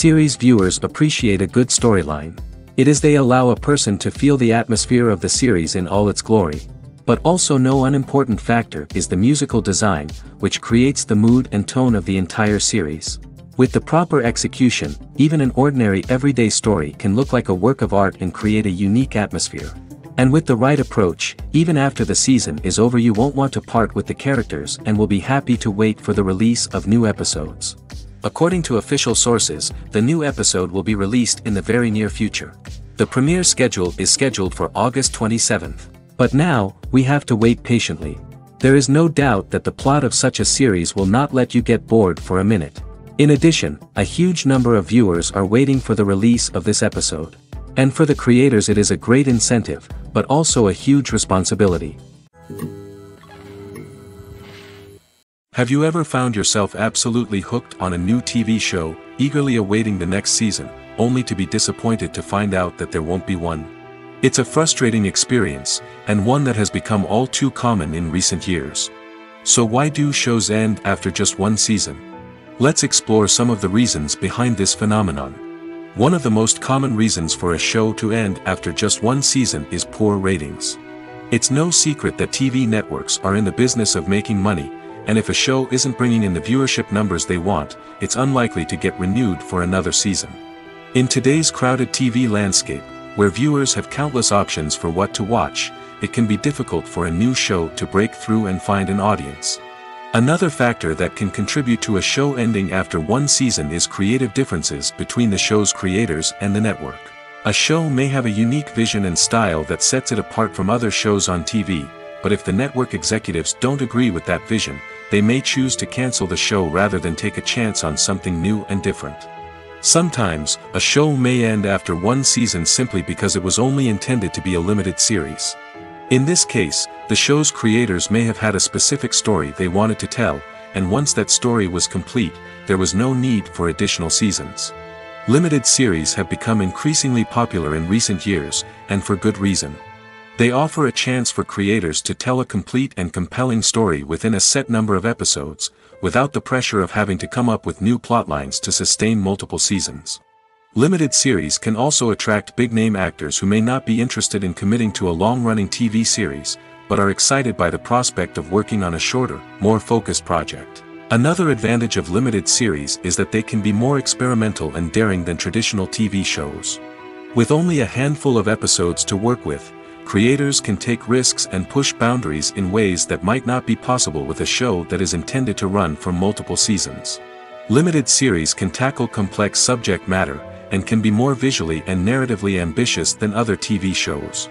Series viewers appreciate a good storyline. It is they allow a person to feel the atmosphere of the series in all its glory. But also no unimportant factor is the musical design, which creates the mood and tone of the entire series. With the proper execution, even an ordinary everyday story can look like a work of art and create a unique atmosphere. And with the right approach, even after the season is over you won't want to part with the characters and will be happy to wait for the release of new episodes. According to official sources, the new episode will be released in the very near future. The premiere schedule is scheduled for August 27th. But now, we have to wait patiently. There is no doubt that the plot of such a series will not let you get bored for a minute. In addition, a huge number of viewers are waiting for the release of this episode. And for the creators it is a great incentive, but also a huge responsibility. Have you ever found yourself absolutely hooked on a new TV show, eagerly awaiting the next season, only to be disappointed to find out that there won't be one? It's a frustrating experience, and one that has become all too common in recent years. So why do shows end after just one season? Let's explore some of the reasons behind this phenomenon. One of the most common reasons for a show to end after just one season is poor ratings. It's no secret that TV networks are in the business of making money, and if a show isn't bringing in the viewership numbers they want, it's unlikely to get renewed for another season. In today's crowded TV landscape, where viewers have countless options for what to watch, it can be difficult for a new show to break through and find an audience. Another factor that can contribute to a show ending after one season is creative differences between the show's creators and the network. A show may have a unique vision and style that sets it apart from other shows on TV, but if the network executives don't agree with that vision, they may choose to cancel the show rather than take a chance on something new and different. Sometimes, a show may end after one season simply because it was only intended to be a limited series. In this case, the show's creators may have had a specific story they wanted to tell, and once that story was complete, there was no need for additional seasons. Limited series have become increasingly popular in recent years, and for good reason. They offer a chance for creators to tell a complete and compelling story within a set number of episodes, without the pressure of having to come up with new plotlines to sustain multiple seasons. Limited series can also attract big-name actors who may not be interested in committing to a long-running TV series, but are excited by the prospect of working on a shorter, more focused project. Another advantage of limited series is that they can be more experimental and daring than traditional TV shows. With only a handful of episodes to work with, creators can take risks and push boundaries in ways that might not be possible with a show that is intended to run for multiple seasons. Limited series can tackle complex subject matter, and can be more visually and narratively ambitious than other TV shows.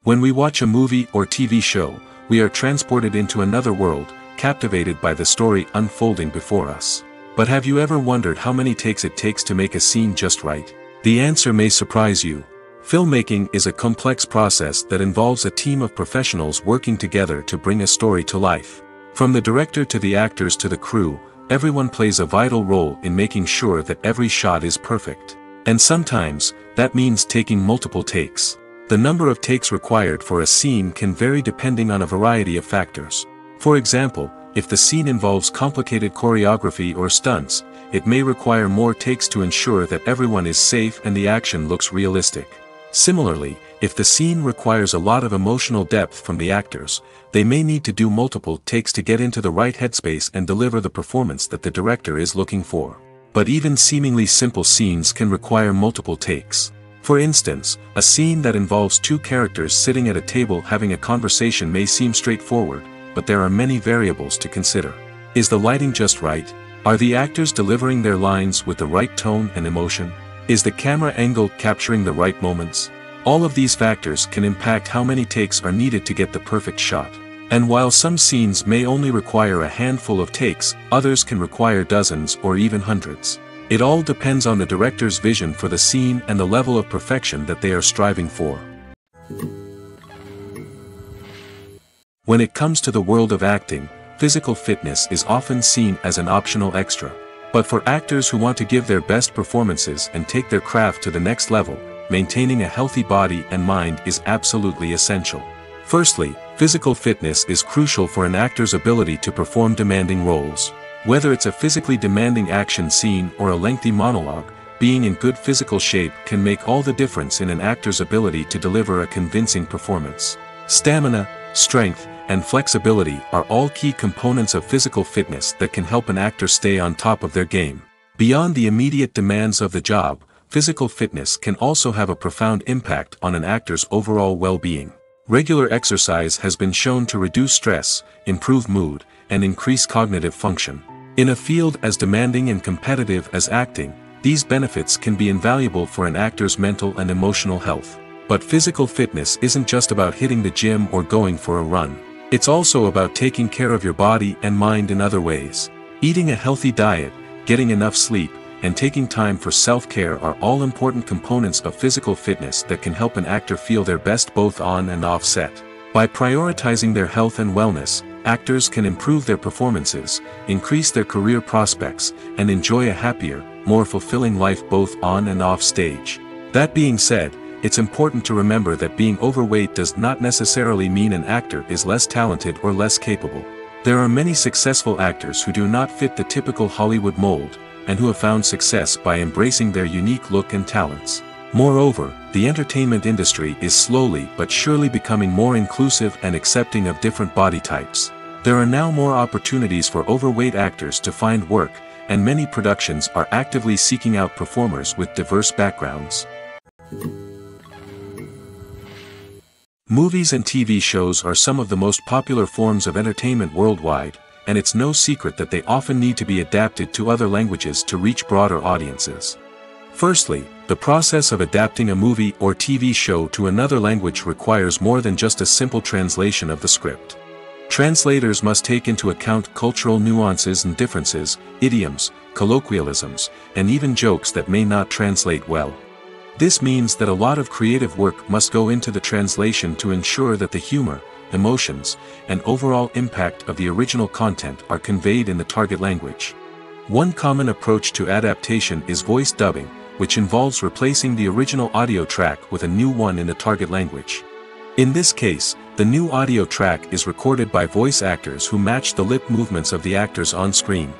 When we watch a movie or TV show, we are transported into another world, captivated by the story unfolding before us. But have you ever wondered how many takes it takes to make a scene just right? The answer may surprise you. Filmmaking is a complex process that involves a team of professionals working together to bring a story to life. From the director to the actors to the crew, everyone plays a vital role in making sure that every shot is perfect. And sometimes, that means taking multiple takes. The number of takes required for a scene can vary depending on a variety of factors. For example, if the scene involves complicated choreography or stunts, it may require more takes to ensure that everyone is safe and the action looks realistic. Similarly, if the scene requires a lot of emotional depth from the actors, they may need to do multiple takes to get into the right headspace and deliver the performance that the director is looking for. But even seemingly simple scenes can require multiple takes. For instance, a scene that involves two characters sitting at a table having a conversation may seem straightforward, but there are many variables to consider. Is the lighting just right? Are the actors delivering their lines with the right tone and emotion? Is the camera angle capturing the right moments? All of these factors can impact how many takes are needed to get the perfect shot. And while some scenes may only require a handful of takes, others can require dozens or even hundreds. It all depends on the director's vision for the scene and the level of perfection that they are striving for. When it comes to the world of acting, physical fitness is often seen as an optional extra. But for actors who want to give their best performances and take their craft to the next level, maintaining a healthy body and mind is absolutely essential. Firstly, physical fitness is crucial for an actor's ability to perform demanding roles. Whether it's a physically demanding action scene or a lengthy monologue, being in good physical shape can make all the difference in an actor's ability to deliver a convincing performance. Stamina, strength, and flexibility are all key components of physical fitness that can help an actor stay on top of their game. Beyond the immediate demands of the job, physical fitness can also have a profound impact on an actor's overall well-being. Regular exercise has been shown to reduce stress, improve mood, and increase cognitive function. In a field as demanding and competitive as acting, these benefits can be invaluable for an actor's mental and emotional health. But physical fitness isn't just about hitting the gym or going for a run. It's also about taking care of your body and mind in other ways. Eating a healthy diet, getting enough sleep, and taking time for self-care are all important components of physical fitness that can help an actor feel their best both on and off set. By prioritizing their health and wellness, actors can improve their performances, increase their career prospects, and enjoy a happier, more fulfilling life both on and off stage. That being said, it's important to remember that being overweight does not necessarily mean an actor is less talented or less capable. There are many successful actors who do not fit the typical Hollywood mold, and who have found success by embracing their unique look and talents. Moreover, the entertainment industry is slowly but surely becoming more inclusive and accepting of different body types. There are now more opportunities for overweight actors to find work, and many productions are actively seeking out performers with diverse backgrounds. Movies and TV shows are some of the most popular forms of entertainment worldwide, and it's no secret that they often need to be adapted to other languages to reach broader audiences. Firstly, the process of adapting a movie or TV show to another language requires more than just a simple translation of the script. Translators must take into account cultural nuances and differences, idioms, colloquialisms, and even jokes that may not translate well. This means that a lot of creative work must go into the translation to ensure that the humor, emotions, and overall impact of the original content are conveyed in the target language. One common approach to adaptation is voice dubbing, which involves replacing the original audio track with a new one in the target language. In this case, the new audio track is recorded by voice actors who match the lip movements of the actors on screen.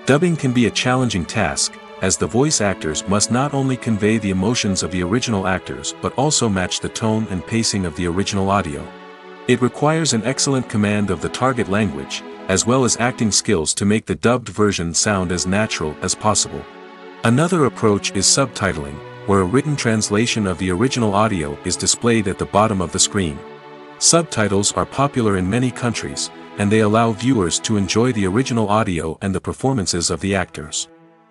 Dubbing can be a challenging task, as the voice actors must not only convey the emotions of the original actors but also match the tone and pacing of the original audio. It requires an excellent command of the target language, as well as acting skills to make the dubbed version sound as natural as possible. Another approach is subtitling, where a written translation of the original audio is displayed at the bottom of the screen. Subtitles are popular in many countries, and they allow viewers to enjoy the original audio and the performances of the actors.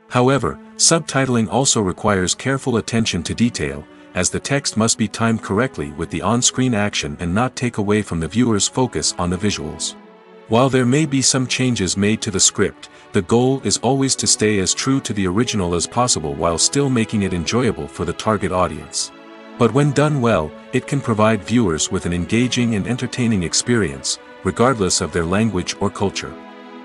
However, subtitling also requires careful attention to detail, as the text must be timed correctly with the on-screen action and not take away from the viewer's focus on the visuals. While there may be some changes made to the script, the goal is always to stay as true to the original as possible while still making it enjoyable for the target audience. But when done well, it can provide viewers with an engaging and entertaining experience, regardless of their language or culture.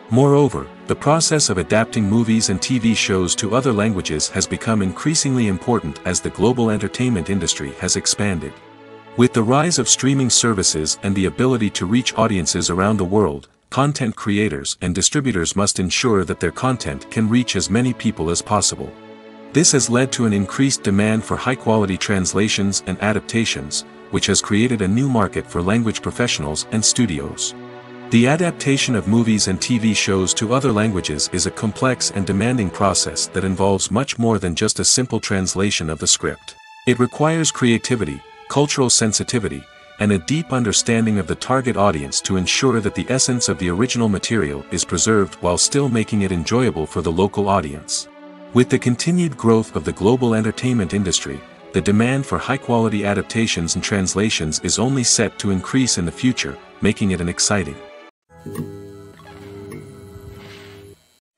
Moreover, the process of adapting movies and TV shows to other languages has become increasingly important as the global entertainment industry has expanded. With the rise of streaming services and the ability to reach audiences around the world, content creators and distributors must ensure that their content can reach as many people as possible. This has led to an increased demand for high-quality translations and adaptations, which has created a new market for language professionals and studios. The adaptation of movies and TV shows to other languages is a complex and demanding process that involves much more than just a simple translation of the script. It requires creativity, cultural sensitivity, and a deep understanding of the target audience to ensure that the essence of the original material is preserved while still making it enjoyable for the local audience. With the continued growth of the global entertainment industry, the demand for high-quality adaptations and translations is only set to increase in the future, making it an exciting.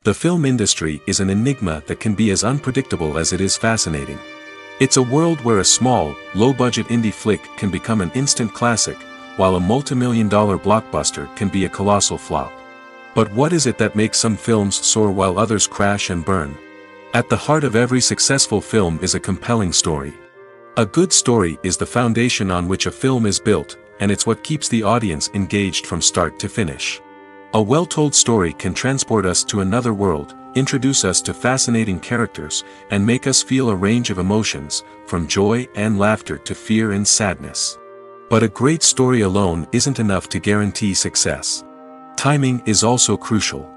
The film industry is an enigma that can be as unpredictable as it is fascinating. It's a world where a small, low-budget indie flick can become an instant classic, while a multi-million-dollar blockbuster can be a colossal flop. But what is it that makes some films soar while others crash and burn? At the heart of every successful film is a compelling story. A good story is the foundation on which a film is built, and it's what keeps the audience engaged from start to finish. A well-told story can transport us to another world, introduce us to fascinating characters, and make us feel a range of emotions, from joy and laughter to fear and sadness. But a great story alone isn't enough to guarantee success. Timing is also crucial.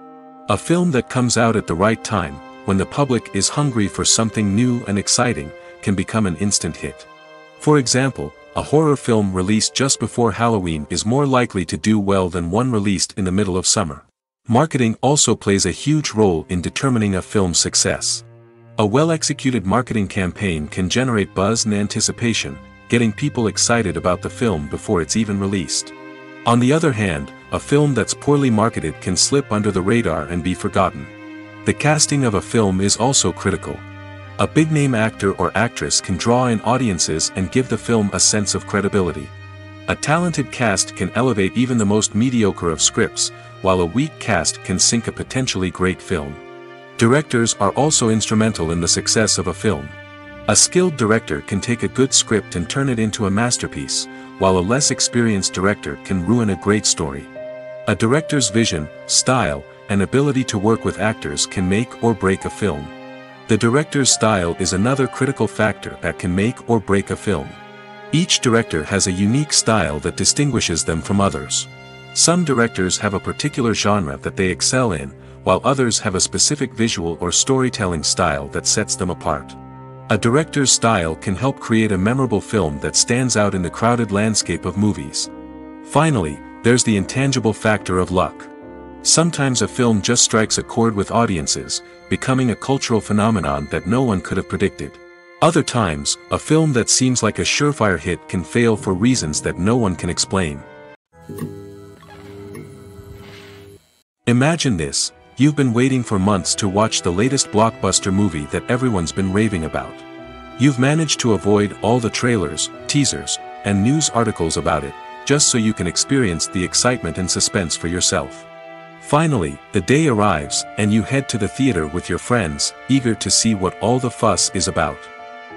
A film that comes out at the right time, when the public is hungry for something new and exciting, can become an instant hit. For example, a horror film released just before Halloween is more likely to do well than one released in the middle of summer. Marketing also plays a huge role in determining a film's success. A well-executed marketing campaign can generate buzz and anticipation, getting people excited about the film before it's even released. On the other hand, a film that's poorly marketed can slip under the radar and be forgotten. The casting of a film is also critical. A big-name actor or actress can draw in audiences and give the film a sense of credibility. A talented cast can elevate even the most mediocre of scripts, while a weak cast can sink a potentially great film. Directors are also instrumental in the success of a film. A skilled director can take a good script and turn it into a masterpiece, while a less experienced director can ruin a great story. A director's vision, style, and ability to work with actors can make or break a film. The director's style is another critical factor that can make or break a film. Each director has a unique style that distinguishes them from others. Some directors have a particular genre that they excel in, while others have a specific visual or storytelling style that sets them apart. A director's style can help create a memorable film that stands out in the crowded landscape of movies. Finally, there's the intangible factor of luck. Sometimes a film just strikes a chord with audiences, becoming a cultural phenomenon that no one could have predicted. Other times, a film that seems like a surefire hit can fail for reasons that no one can explain. Imagine this: you've been waiting for months to watch the latest blockbuster movie that everyone's been raving about. You've managed to avoid all the trailers, teasers, and news articles about it, just so you can experience the excitement and suspense for yourself. Finally, the day arrives, and you head to the theater with your friends, eager to see what all the fuss is about.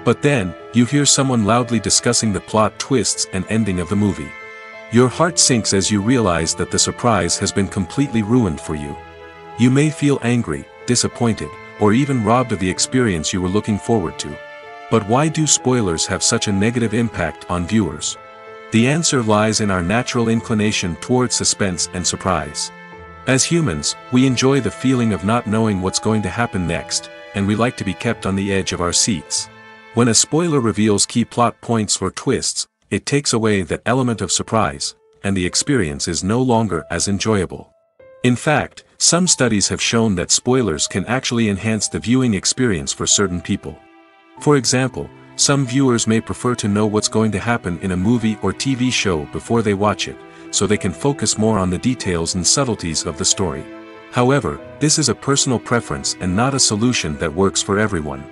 But then, you hear someone loudly discussing the plot twists and ending of the movie. Your heart sinks as you realize that the surprise has been completely ruined for you. You may feel angry, disappointed, or even robbed of the experience you were looking forward to. But why do spoilers have such a negative impact on viewers? The answer lies in our natural inclination towards suspense and surprise. As humans, we enjoy the feeling of not knowing what's going to happen next, and we like to be kept on the edge of our seats. When a spoiler reveals key plot points or twists, it takes away that element of surprise, and the experience is no longer as enjoyable. In fact, some studies have shown that spoilers can actually enhance the viewing experience for certain people. For example, some viewers may prefer to know what's going to happen in a movie or TV show before they watch it, so they can focus more on the details and subtleties of the story. However, this is a personal preference and not a solution that works for everyone.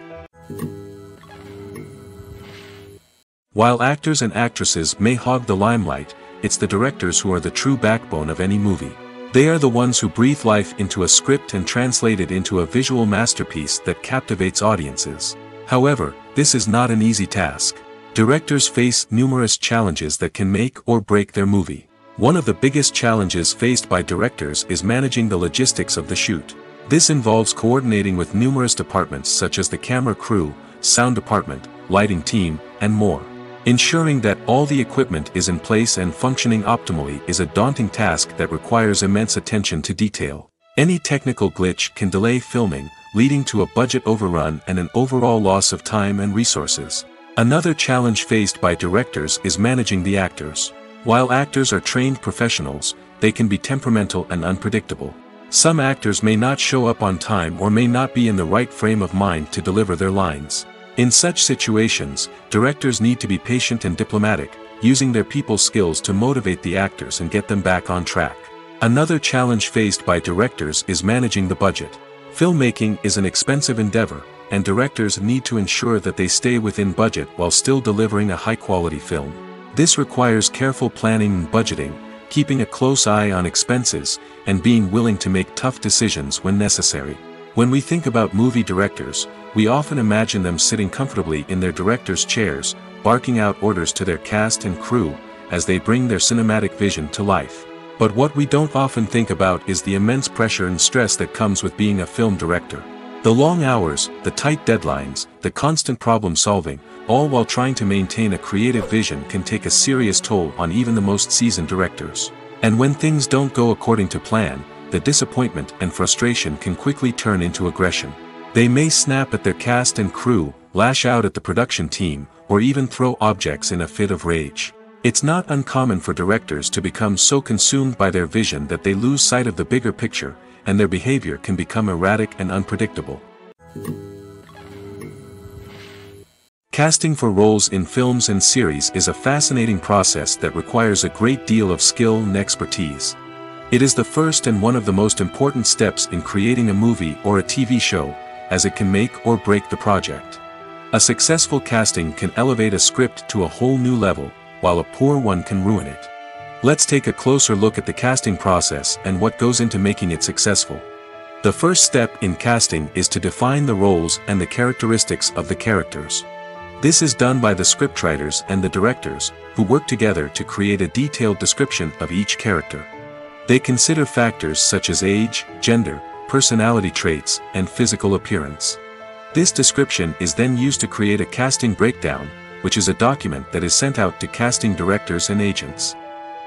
While actors and actresses may hog the limelight, it's the directors who are the true backbone of any movie. They are the ones who breathe life into a script and translate it into a visual masterpiece that captivates audiences. However, this is not an easy task. Directors face numerous challenges that can make or break their movie. One of the biggest challenges faced by directors is managing the logistics of the shoot. This involves coordinating with numerous departments such as the camera crew, sound department, lighting team, and more. Ensuring that all the equipment is in place and functioning optimally is a daunting task that requires immense attention to detail. Any technical glitch can delay filming, leading to a budget overrun and an overall loss of time and resources. Another challenge faced by directors is managing the actors. While actors are trained professionals, they can be temperamental and unpredictable. Some actors may not show up on time or may not be in the right frame of mind to deliver their lines. In such situations, directors need to be patient and diplomatic, using their people skills to motivate the actors and get them back on track. Another challenge faced by directors is managing the budget. Filmmaking is an expensive endeavor, and directors need to ensure that they stay within budget while still delivering a high-quality film. This requires careful planning and budgeting, keeping a close eye on expenses, and being willing to make tough decisions when necessary. When we think about movie directors, we often imagine them sitting comfortably in their director's chairs, barking out orders to their cast and crew, as they bring their cinematic vision to life. But what we don't often think about is the immense pressure and stress that comes with being a film director. The long hours, the tight deadlines, the constant problem solving, all while trying to maintain a creative vision can take a serious toll on even the most seasoned directors. And when things don't go according to plan, the disappointment and frustration can quickly turn into aggression. They may snap at their cast and crew, lash out at the production team, or even throw objects in a fit of rage. It's not uncommon for directors to become so consumed by their vision that they lose sight of the bigger picture, and their behavior can become erratic and unpredictable. Casting for roles in films and series is a fascinating process that requires a great deal of skill and expertise. It is the first and one of the most important steps in creating a movie or a TV show, as it can make or break the project. A successful casting can elevate a script to a whole new level, while a poor one can ruin it. Let's take a closer look at the casting process and what goes into making it successful. The first step in casting is to define the roles and the characteristics of the characters. This is done by the scriptwriters and the directors, who work together to create a detailed description of each character. They consider factors such as age, gender, personality traits, and physical appearance. This description is then used to create a casting breakdown, which is a document that is sent out to casting directors and agents.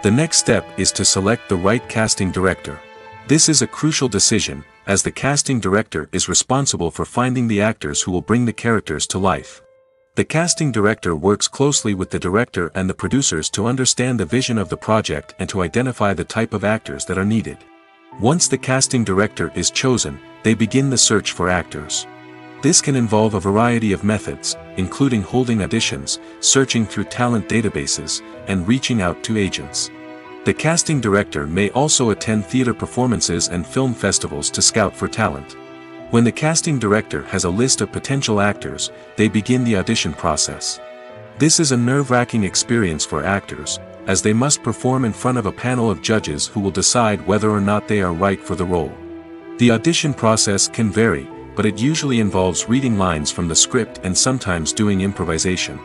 The next step is to select the right casting director. This is a crucial decision, as the casting director is responsible for finding the actors who will bring the characters to life. The casting director works closely with the director and the producers to understand the vision of the project and to identify the type of actors that are needed. Once the casting director is chosen, they begin the search for actors. This can involve a variety of methods, including holding auditions, searching through talent databases, and reaching out to agents. The casting director may also attend theater performances and film festivals to scout for talent. When the casting director has a list of potential actors, they begin the audition process. This is a nerve-wracking experience for actors, as they must perform in front of a panel of judges who will decide whether or not they are right for the role. The audition process can vary, but it usually involves reading lines from the script and sometimes doing improvisation.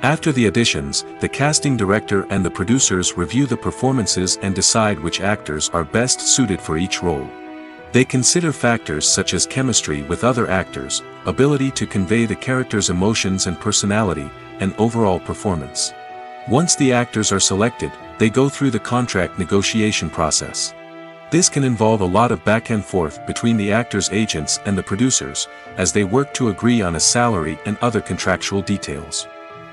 After the auditions, the casting director and the producers review the performances and decide which actors are best suited for each role. They consider factors such as chemistry with other actors, ability to convey the character's emotions and personality, and overall performance. Once the actors are selected, they go through the contract negotiation process. This can involve a lot of back and forth between the actors' agents and the producers, as they work to agree on a salary and other contractual details.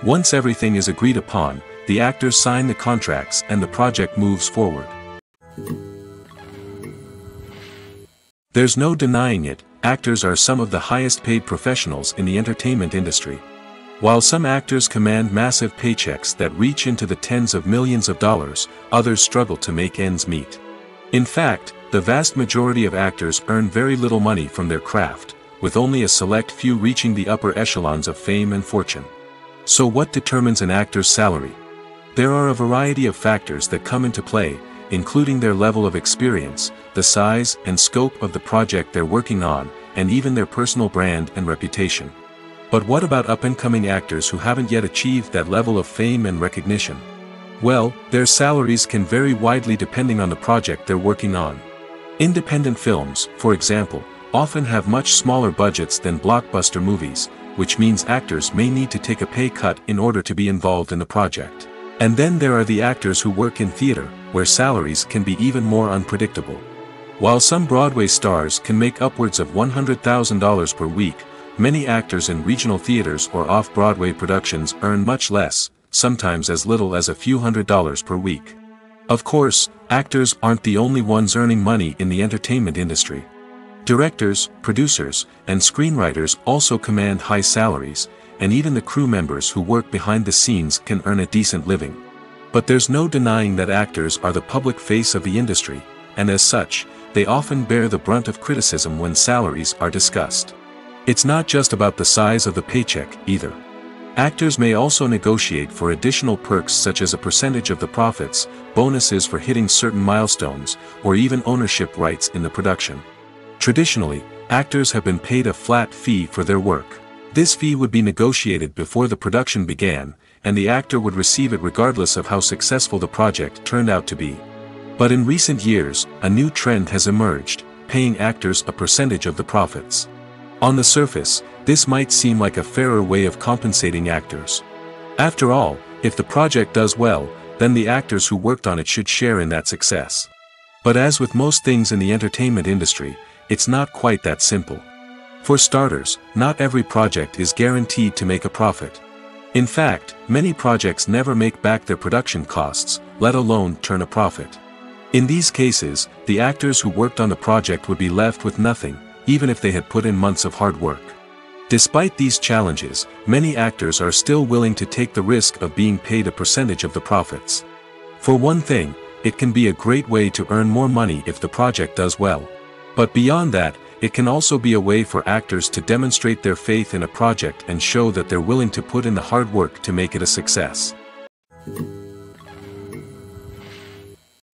Once everything is agreed upon, the actors sign the contracts and the project moves forward. There's no denying it, actors are some of the highest paid professionals in the entertainment industry. While some actors command massive paychecks that reach into the tens of millions of dollars, others struggle to make ends meet. In fact, the vast majority of actors earn very little money from their craft, with only a select few reaching the upper echelons of fame and fortune. So what determines an actor's salary? There are a variety of factors that come into play, including their level of experience, the size and scope of the project they're working on, and even their personal brand and reputation. But what about up-and-coming actors who haven't yet achieved that level of fame and recognition? Well, their salaries can vary widely depending on the project they're working on. Independent films, for example, often have much smaller budgets than blockbuster movies, which means actors may need to take a pay cut in order to be involved in the project. And then there are the actors who work in theater, where salaries can be even more unpredictable. While some Broadway stars can make upwards of $100,000 per week, many actors in regional theaters or off-Broadway productions earn much less, sometimes as little as a few $100s per week. Of course, actors aren't the only ones earning money in the entertainment industry. Directors, producers, and screenwriters also command high salaries, and even the crew members who work behind the scenes can earn a decent living. But there's no denying that actors are the public face of the industry, and as such, they often bear the brunt of criticism when salaries are discussed. It's not just about the size of the paycheck, either. Actors may also negotiate for additional perks such as a percentage of the profits, bonuses for hitting certain milestones, or even ownership rights in the production. Traditionally, actors have been paid a flat fee for their work. This fee would be negotiated before the production began, and the actor would receive it regardless of how successful the project turned out to be. But in recent years, a new trend has emerged, paying actors a percentage of the profits. On the surface, this might seem like a fairer way of compensating actors. After all, if the project does well, then the actors who worked on it should share in that success. But as with most things in the entertainment industry, it's not quite that simple. For starters, not every project is guaranteed to make a profit. In fact, many projects never make back their production costs, let alone turn a profit. In these cases, the actors who worked on the project would be left with nothing, even if they had put in months of hard work. Despite these challenges, many actors are still willing to take the risk of being paid a percentage of the profits. For one thing, it can be a great way to earn more money if the project does well. But beyond that, it can also be a way for actors to demonstrate their faith in a project and show that they're willing to put in the hard work to make it a success.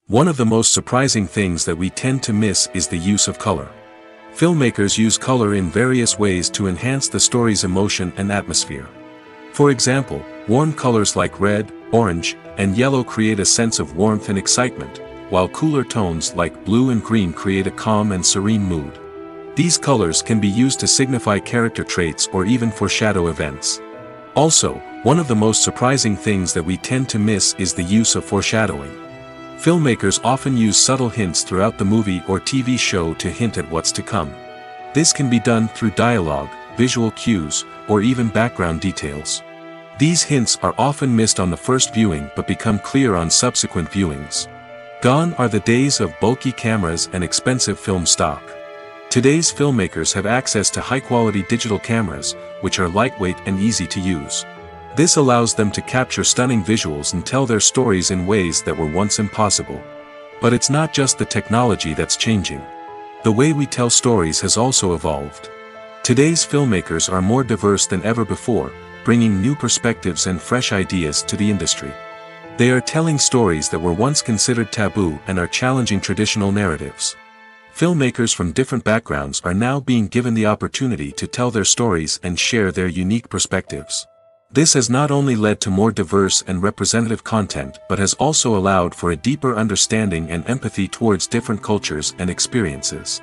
One of the most surprising things that we tend to miss is the use of color. Filmmakers use color in various ways to enhance the story's emotion and atmosphere. For example, warm colors like red, orange, and yellow create a sense of warmth and excitement, while cooler tones like blue and green create a calm and serene mood. These colors can be used to signify character traits or even foreshadow events. Also, one of the most surprising things that we tend to miss is the use of foreshadowing. Filmmakers often use subtle hints throughout the movie or TV show to hint at what's to come. This can be done through dialogue, visual cues, or even background details. These hints are often missed on the first viewing but become clear on subsequent viewings. Gone are the days of bulky cameras and expensive film stock. Today's filmmakers have access to high-quality digital cameras, which are lightweight and easy to use. This allows them to capture stunning visuals and tell their stories in ways that were once impossible. But it's not just the technology that's changing. The way we tell stories has also evolved. Today's filmmakers are more diverse than ever before, bringing new perspectives and fresh ideas to the industry. They are telling stories that were once considered taboo and are challenging traditional narratives. Filmmakers from different backgrounds are now being given the opportunity to tell their stories and share their unique perspectives. This has not only led to more diverse and representative content but has also allowed for a deeper understanding and empathy towards different cultures and experiences.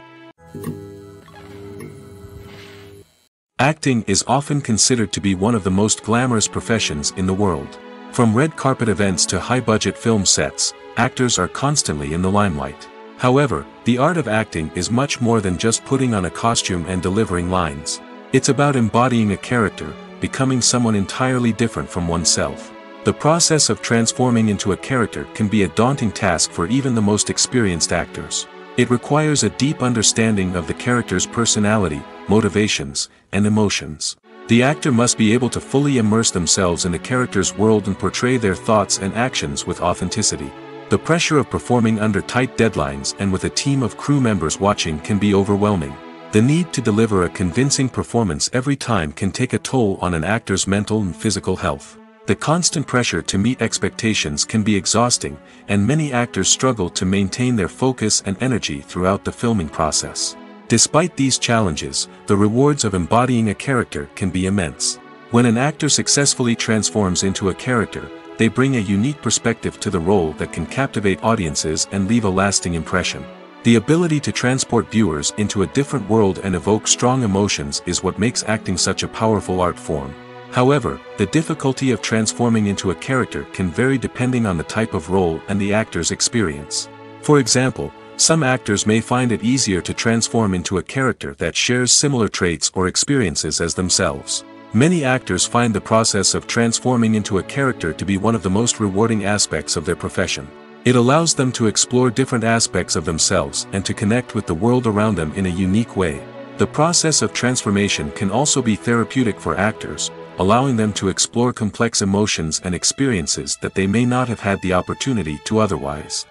Acting is often considered to be one of the most glamorous professions in the world. From red carpet events to high-budget film sets, actors are constantly in the limelight. However, the art of acting is much more than just putting on a costume and delivering lines. It's about embodying a character, becoming someone entirely different from oneself. The process of transforming into a character can be a daunting task for even the most experienced actors. It requires a deep understanding of the character's personality, motivations, and emotions. The actor must be able to fully immerse themselves in the character's world and portray their thoughts and actions with authenticity. The pressure of performing under tight deadlines and with a team of crew members watching can be overwhelming. The need to deliver a convincing performance every time can take a toll on an actor's mental and physical health. The constant pressure to meet expectations can be exhausting, and many actors struggle to maintain their focus and energy throughout the filming process. Despite these challenges, the rewards of embodying a character can be immense. When an actor successfully transforms into a character, they bring a unique perspective to the role that can captivate audiences and leave a lasting impression. The ability to transport viewers into a different world and evoke strong emotions is what makes acting such a powerful art form. However, the difficulty of transforming into a character can vary depending on the type of role and the actor's experience. For example, some actors may find it easier to transform into a character that shares similar traits or experiences as themselves. Many actors find the process of transforming into a character to be one of the most rewarding aspects of their profession. It allows them to explore different aspects of themselves and to connect with the world around them in a unique way. The process of transformation can also be therapeutic for actors, allowing them to explore complex emotions and experiences that they may not have had the opportunity to otherwise.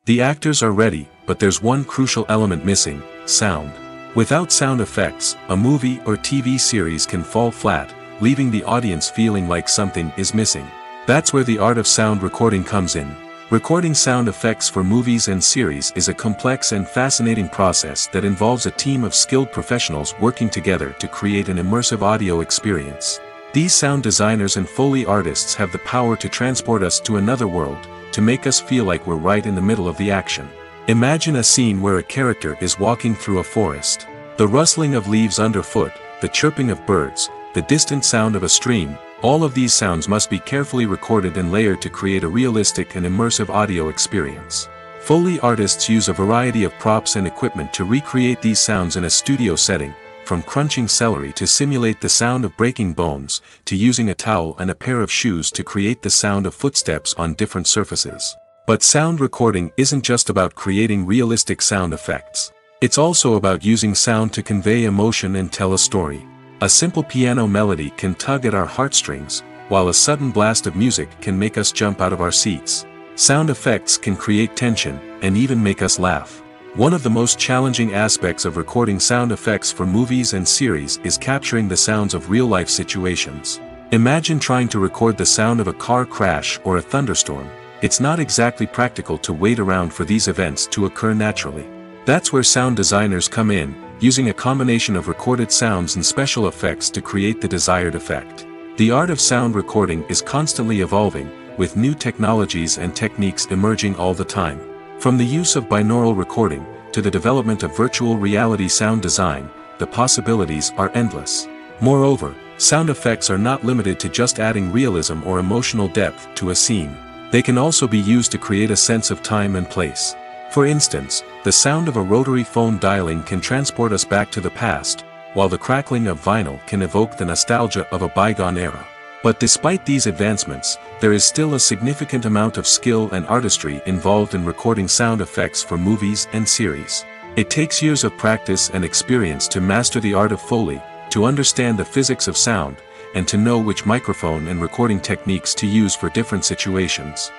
The actors are ready, but there's one crucial element missing: sound. Without sound effects, a movie or TV series can fall flat, leaving the audience feeling like something is missing. That's where the art of sound recording comes in. Recording sound effects for movies and series is a complex and fascinating process that involves a team of skilled professionals working together to create an immersive audio experience. These sound designers and Foley artists have the power to transport us to another world, to make us feel like we're right in the middle of the action. Imagine a scene where a character is walking through a forest. The rustling of leaves underfoot, the chirping of birds, the distant sound of a stream, all of these sounds must be carefully recorded and layered to create a realistic and immersive audio experience. Foley artists use a variety of props and equipment to recreate these sounds in a studio setting, from crunching celery to simulate the sound of breaking bones, to using a towel and a pair of shoes to create the sound of footsteps on different surfaces. But sound recording isn't just about creating realistic sound effects. It's also about using sound to convey emotion and tell a story. A simple piano melody can tug at our heartstrings, while a sudden blast of music can make us jump out of our seats. Sound effects can create tension, and even make us laugh. One of the most challenging aspects of recording sound effects for movies and series is capturing the sounds of real-life situations. Imagine trying to record the sound of a car crash or a thunderstorm. It's not exactly practical to wait around for these events to occur naturally. That's where sound designers come in, using a combination of recorded sounds and special effects to create the desired effect. The art of sound recording is constantly evolving, with new technologies and techniques emerging all the time. From the use of binaural recording, to the development of virtual reality sound design, the possibilities are endless. Moreover, sound effects are not limited to just adding realism or emotional depth to a scene. They can also be used to create a sense of time and place. For instance, the sound of a rotary phone dialing can transport us back to the past, while the crackling of vinyl can evoke the nostalgia of a bygone era. But despite these advancements, there is still a significant amount of skill and artistry involved in recording sound effects for movies and series. It takes years of practice and experience to master the art of Foley, to understand the physics of sound, and to know which microphone and recording techniques to use for different situations.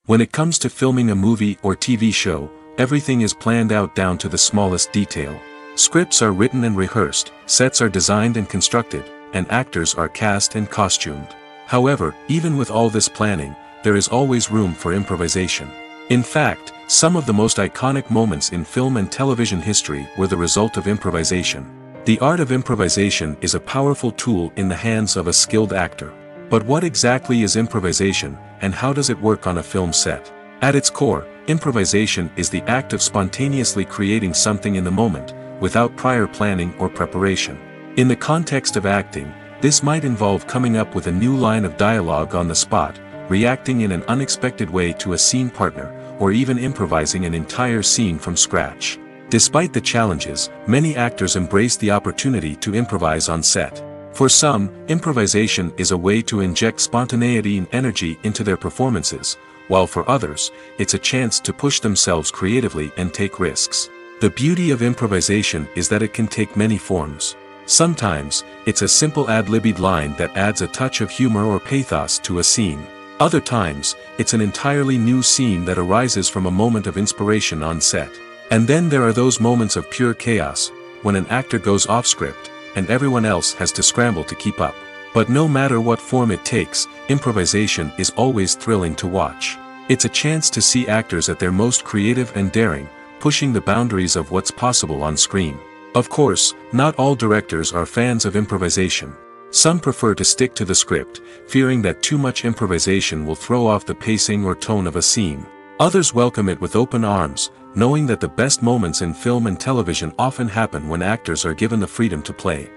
When it comes to filming a movie or TV show, everything is planned out down to the smallest detail. Scripts are written and rehearsed, sets are designed and constructed, and actors are cast and costumed. However, even with all this planning, there is always room for improvisation. In fact, some of the most iconic moments in film and television history were the result of improvisation. The art of improvisation is a powerful tool in the hands of a skilled actor. But what exactly is improvisation, and how does it work on a film set? At its core, improvisation is the act of spontaneously creating something in the moment, without prior planning or preparation. In the context of acting, this might involve coming up with a new line of dialogue on the spot, reacting in an unexpected way to a scene partner, or even improvising an entire scene from scratch. Despite the challenges, many actors embrace the opportunity to improvise on set. For some, improvisation is a way to inject spontaneity and energy into their performances, while for others, it's a chance to push themselves creatively and take risks. The beauty of improvisation is that it can take many forms. Sometimes, it's a simple ad-libbed line that adds a touch of humor or pathos to a scene. Other times, it's an entirely new scene that arises from a moment of inspiration on set. And then there are those moments of pure chaos, when an actor goes off script, and everyone else has to scramble to keep up. But no matter what form it takes, improvisation is always thrilling to watch. It's a chance to see actors at their most creative and daring, pushing the boundaries of what's possible on screen. Of course, not all directors are fans of improvisation. Some prefer to stick to the script, fearing that too much improvisation will throw off the pacing or tone of a scene. Others welcome it with open arms, knowing that the best moments in film and television often happen when actors are given the freedom to play.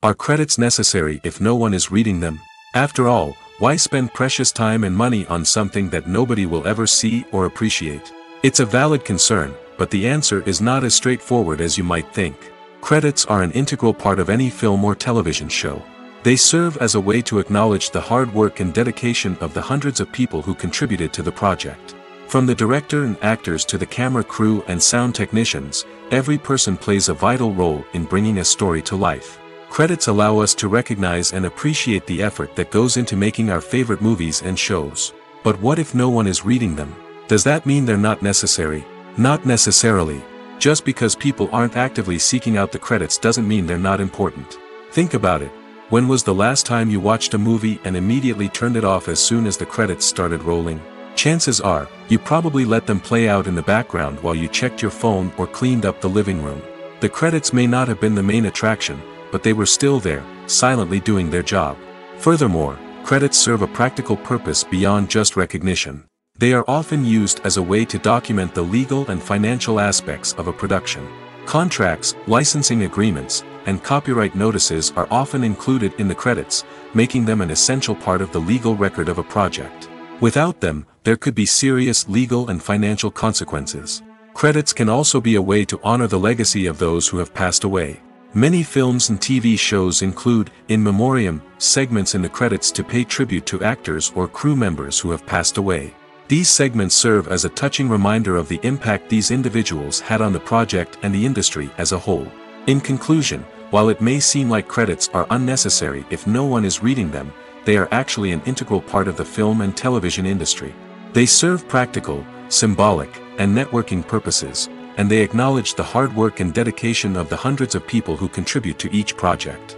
Are credits necessary if no one is reading them? After all, why spend precious time and money on something that nobody will ever see or appreciate? It's a valid concern, but the answer is not as straightforward as you might think. Credits are an integral part of any film or television show. They serve as a way to acknowledge the hard work and dedication of the hundreds of people who contributed to the project. From the director and actors to the camera crew and sound technicians, every person plays a vital role in bringing a story to life. Credits allow us to recognize and appreciate the effort that goes into making our favorite movies and shows. But what if no one is reading them? Does that mean they're not necessary? Not necessarily. Just because people aren't actively seeking out the credits doesn't mean they're not important. Think about it. When was the last time you watched a movie and immediately turned it off as soon as the credits started rolling? Chances are, you probably let them play out in the background while you checked your phone or cleaned up the living room. The credits may not have been the main attraction, but they were still there, silently doing their job. Furthermore, credits serve a practical purpose beyond just recognition. They are often used as a way to document the legal and financial aspects of a production. Contracts, licensing agreements, and copyright notices are often included in the credits, making them an essential part of the legal record of a project. Without them, there could be serious legal and financial consequences. Credits can also be a way to honor the legacy of those who have passed away. Many films and TV shows include, in memoriam, segments in the credits to pay tribute to actors or crew members who have passed away. These segments serve as a touching reminder of the impact these individuals had on the project and the industry as a whole. In conclusion, while it may seem like credits are unnecessary if no one is reading them, they are actually an integral part of the film and television industry. They serve practical, symbolic, and networking purposes, and they acknowledge the hard work and dedication of the hundreds of people who contribute to each project.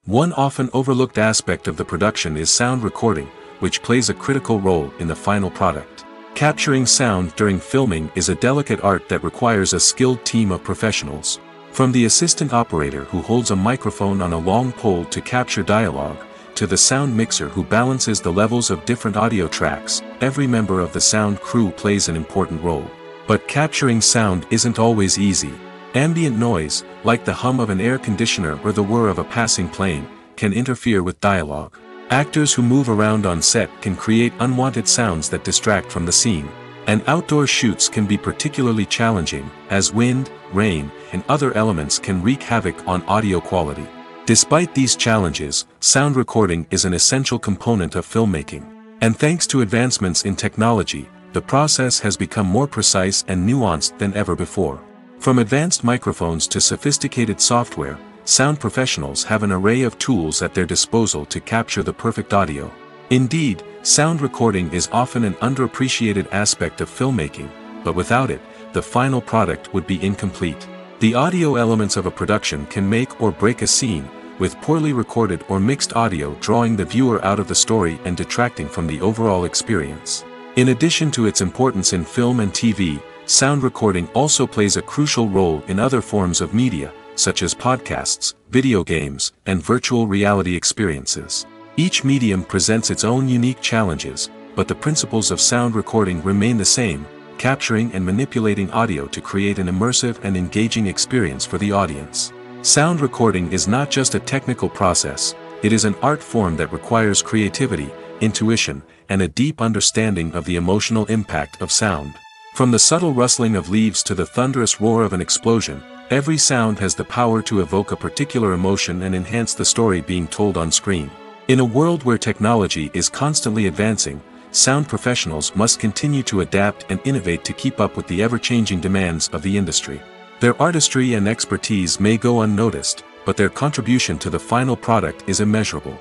One often overlooked aspect of the production is sound recording, which plays a critical role in the final product. Capturing sound during filming is a delicate art that requires a skilled team of professionals. From the assistant operator who holds a microphone on a long pole to capture dialogue, to the sound mixer who balances the levels of different audio tracks, every member of the sound crew plays an important role. But capturing sound isn't always easy. Ambient noise, like the hum of an air conditioner or the whir of a passing plane, can interfere with dialogue. Actors who move around on set can create unwanted sounds that distract from the scene. And outdoor shoots can be particularly challenging, as wind, rain, and other elements can wreak havoc on audio quality. Despite these challenges, sound recording is an essential component of filmmaking. And thanks to advancements in technology, the process has become more precise and nuanced than ever before. From advanced microphones to sophisticated software, sound professionals have an array of tools at their disposal to capture the perfect audio. Indeed, sound recording is often an underappreciated aspect of filmmaking, but without it, the final product would be incomplete. The audio elements of a production can make or break a scene, with poorly recorded or mixed audio drawing the viewer out of the story and detracting from the overall experience. In addition to its importance in film and TV, sound recording also plays a crucial role in other forms of media, such as podcasts, video games, and virtual reality experiences. Each medium presents its own unique challenges, but the principles of sound recording remain the same, capturing and manipulating audio to create an immersive and engaging experience for the audience. Sound recording is not just a technical process, it is an art form that requires creativity, intuition, and a deep understanding of the emotional impact of sound. From the subtle rustling of leaves to the thunderous roar of an explosion, every sound has the power to evoke a particular emotion and enhance the story being told on screen. In a world where technology is constantly advancing, sound professionals must continue to adapt and innovate to keep up with the ever-changing demands of the industry. Their artistry and expertise may go unnoticed, but their contribution to the final product is immeasurable.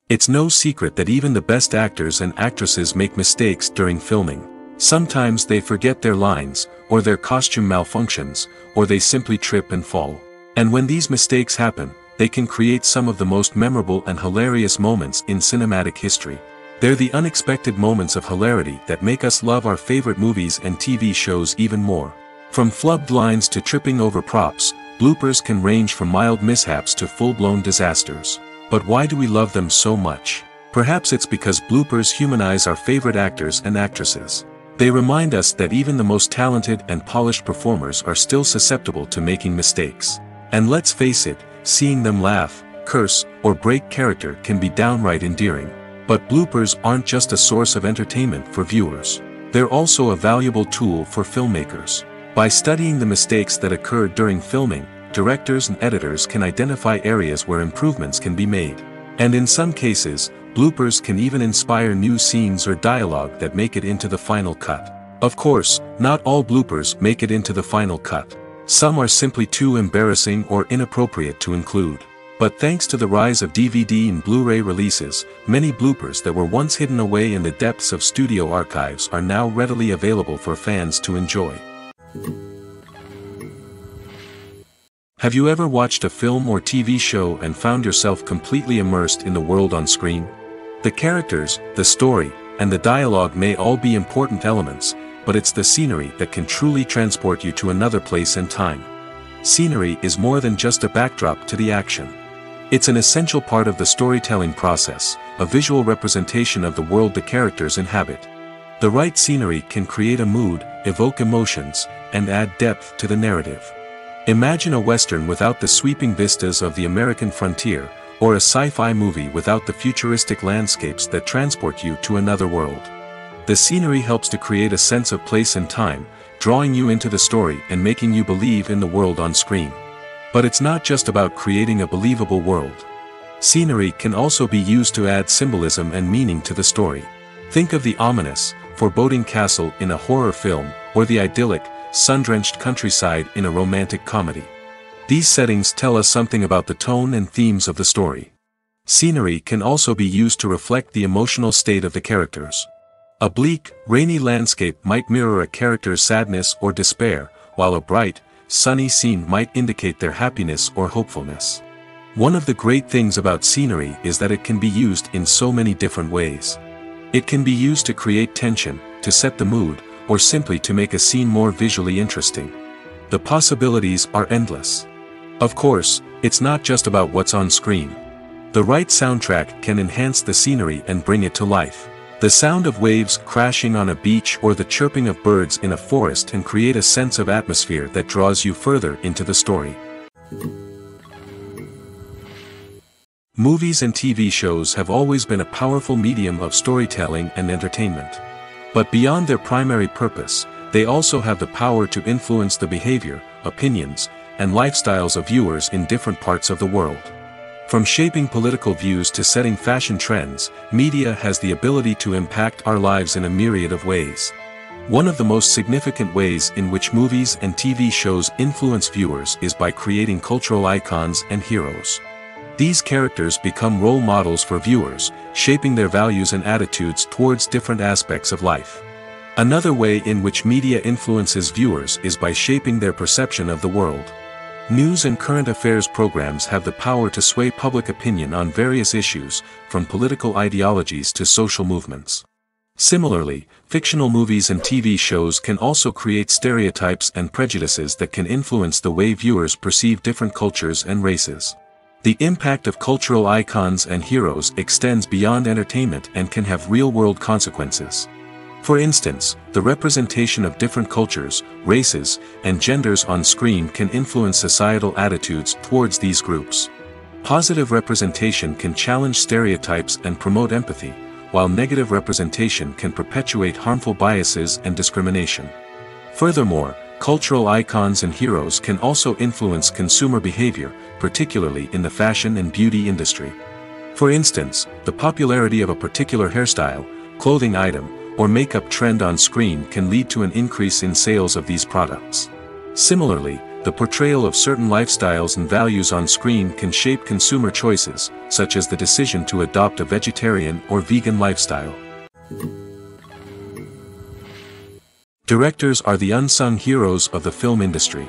It's no secret that even the best actors and actresses make mistakes during filming. Sometimes they forget their lines, or their costume malfunctions, or they simply trip and fall. And when these mistakes happen, they can create some of the most memorable and hilarious moments in cinematic history. They're the unexpected moments of hilarity that make us love our favorite movies and TV shows even more. From flubbed lines to tripping over props, bloopers can range from mild mishaps to full-blown disasters. But why do we love them so much? Perhaps it's because bloopers humanize our favorite actors and actresses. They remind us that even the most talented and polished performers are still susceptible to making mistakes. And let's face it, seeing them laugh, curse, or break character can be downright endearing. But bloopers aren't just a source of entertainment for viewers. They're also a valuable tool for filmmakers. By studying the mistakes that occurred during filming, directors and editors can identify areas where improvements can be made. And in some cases, bloopers can even inspire new scenes or dialogue that make it into the final cut. Of course, not all bloopers make it into the final cut. Some are simply too embarrassing or inappropriate to include. But thanks to the rise of DVD and Blu-ray releases, many bloopers that were once hidden away in the depths of studio archives are now readily available for fans to enjoy. Have you ever watched a film or TV show and found yourself completely immersed in the world on screen? The characters, the story, and the dialogue may all be important elements, but it's the scenery that can truly transport you to another place and time. Scenery is more than just a backdrop to the action. It's an essential part of the storytelling process, a visual representation of the world the characters inhabit. The right scenery can create a mood, evoke emotions, and add depth to the narrative. Imagine a Western without the sweeping vistas of the American frontier, or a sci-fi movie without the futuristic landscapes that transport you to another world. The scenery helps to create a sense of place and time, drawing you into the story and making you believe in the world on screen. But it's not just about creating a believable world. Scenery can also be used to add symbolism and meaning to the story. Think of the ominous, foreboding castle in a horror film, or the idyllic, sun-drenched countryside in a romantic comedy. These settings tell us something about the tone and themes of the story. Scenery can also be used to reflect the emotional state of the characters. A bleak, rainy landscape might mirror a character's sadness or despair, while a bright, sunny scene might indicate their happiness or hopefulness. One of the great things about scenery is that it can be used in so many different ways. It can be used to create tension, to set the mood, or simply to make a scene more visually interesting. The possibilities are endless. Of course, it's not just about what's on screen. The right soundtrack can enhance the scenery and bring it to life. The sound of waves crashing on a beach or the chirping of birds in a forest can create a sense of atmosphere that draws you further into the story. Movies and TV shows have always been a powerful medium of storytelling and entertainment. But beyond their primary purpose, they also have the power to influence the behavior, opinions, and lifestyles of viewers in different parts of the world. From shaping political views to setting fashion trends, media has the ability to impact our lives in a myriad of ways. One of the most significant ways in which movies and TV shows influence viewers is by creating cultural icons and heroes. These characters become role models for viewers, shaping their values and attitudes towards different aspects of life. Another way in which media influences viewers is by shaping their perception of the world. News and current affairs programs have the power to sway public opinion on various issues, from political ideologies to social movements. Similarly, fictional movies and TV shows can also create stereotypes and prejudices that can influence the way viewers perceive different cultures and races. The impact of cultural icons and heroes extends beyond entertainment and can have real-world consequences. For instance, the representation of different cultures, races, and genders on screen can influence societal attitudes towards these groups. Positive representation can challenge stereotypes and promote empathy, while negative representation can perpetuate harmful biases and discrimination. Furthermore, cultural icons and heroes can also influence consumer behavior, particularly in the fashion and beauty industry. For instance, the popularity of a particular hairstyle, clothing item, or makeup trend on screen can lead to an increase in sales of these products. Similarly, the portrayal of certain lifestyles and values on screen can shape consumer choices, such as the decision to adopt a vegetarian or vegan lifestyle. Directors are the unsung heroes of the film industry.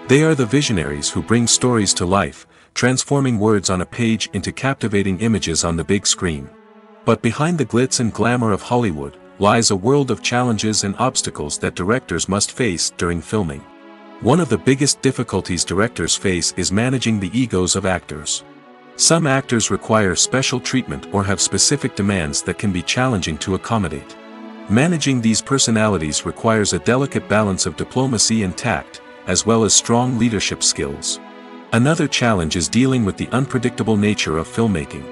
They are the visionaries who bring stories to life, transforming words on a page into captivating images on the big screen. But behind the glitz and glamour of Hollywood lies a world of challenges and obstacles that directors must face during filming. One of the biggest difficulties directors face is managing the egos of actors. Some actors require special treatment or have specific demands that can be challenging to accommodate. Managing these personalities requires a delicate balance of diplomacy and tact, as well as strong leadership skills. Another challenge is dealing with the unpredictable nature of filmmaking.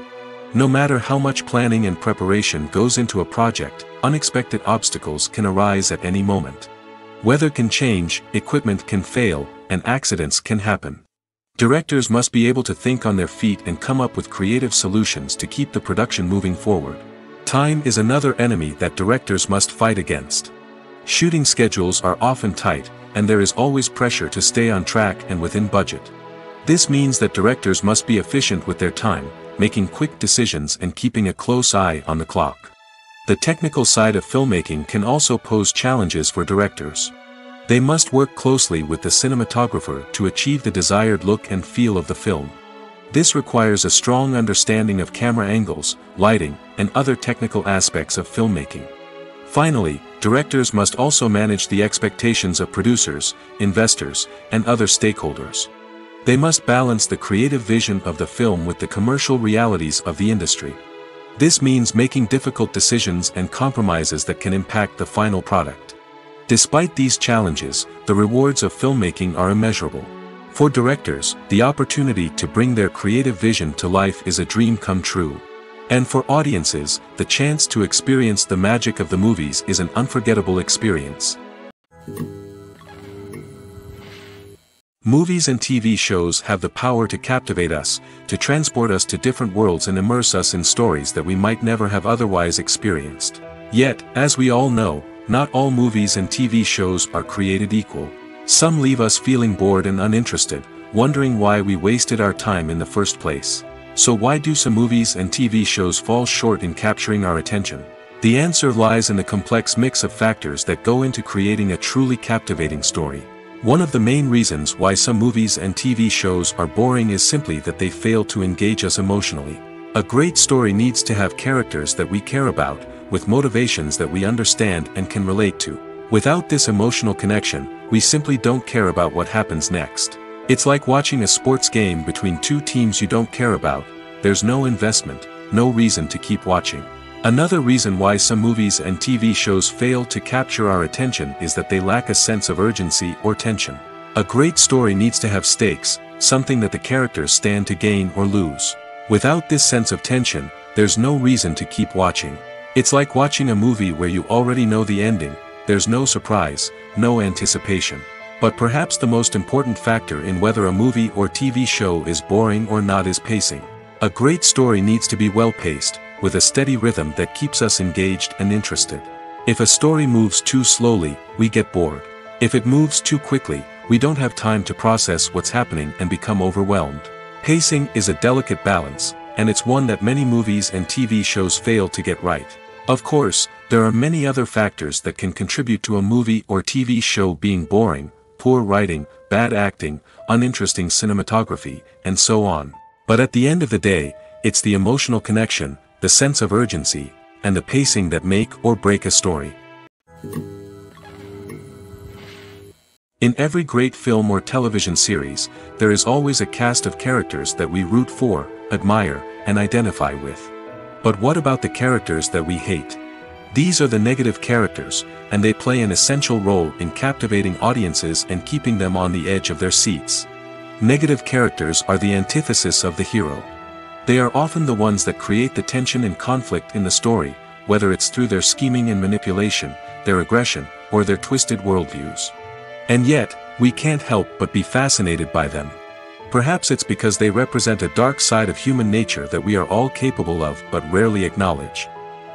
No matter how much planning and preparation goes into a project, unexpected obstacles can arise at any moment. Weather can change, equipment can fail, and accidents can happen. Directors must be able to think on their feet and come up with creative solutions to keep the production moving forward. Time is another enemy that directors must fight against. Shooting schedules are often tight, and there is always pressure to stay on track and within budget. This means that directors must be efficient with their time, making quick decisions and keeping a close eye on the clock. The technical side of filmmaking can also pose challenges for directors. They must work closely with the cinematographer to achieve the desired look and feel of the film. This requires a strong understanding of camera angles, lighting, and other technical aspects of filmmaking. Finally, directors must also manage the expectations of producers, investors, and other stakeholders. They must balance the creative vision of the film with the commercial realities of the industry. This means making difficult decisions and compromises that can impact the final product. Despite these challenges, the rewards of filmmaking are immeasurable. For directors, the opportunity to bring their creative vision to life is a dream come true. And for audiences, the chance to experience the magic of the movies is an unforgettable experience. Movies and TV shows have the power to captivate us, to transport us to different worlds and immerse us in stories that we might never have otherwise experienced. Yet, as we all know, not all movies and TV shows are created equal. Some leave us feeling bored and uninterested, wondering why we wasted our time in the first place. So why do some movies and TV shows fall short in capturing our attention? The answer lies in the complex mix of factors that go into creating a truly captivating story. One of the main reasons why some movies and TV shows are boring is simply that they fail to engage us emotionally. A great story needs to have characters that we care about, with motivations that we understand and can relate to. Without this emotional connection, we simply don't care about what happens next. It's like watching a sports game between two teams you don't care about. There's no investment, no reason to keep watching. Another reason why some movies and TV shows fail to capture our attention is that they lack a sense of urgency or tension. A great story needs to have stakes, something that the characters stand to gain or lose. Without this sense of tension, there's no reason to keep watching. It's like watching a movie where you already know the ending. There's no surprise, no anticipation. But perhaps the most important factor in whether a movie or TV show is boring or not is pacing. A great story needs to be well-paced, with a steady rhythm that keeps us engaged and interested. If a story moves too slowly, we get bored. If it moves too quickly, we don't have time to process what's happening and become overwhelmed. Pacing is a delicate balance, and it's one that many movies and TV shows fail to get right. Of course, there are many other factors that can contribute to a movie or TV show being boring: poor writing, bad acting, uninteresting cinematography, and so on. But at the end of the day, it's the emotional connection, the sense of urgency, and the pacing that make or break a story. In every great film or television series, there is always a cast of characters that we root for, admire, and identify with. But what about the characters that we hate? These are the negative characters, and they play an essential role in captivating audiences and keeping them on the edge of their seats. Negative characters are the antithesis of the hero. They are often the ones that create the tension and conflict in the story, whether it's through their scheming and manipulation, their aggression, or their twisted worldviews. And yet, we can't help but be fascinated by them. Perhaps it's because they represent a dark side of human nature that we are all capable of but rarely acknowledge.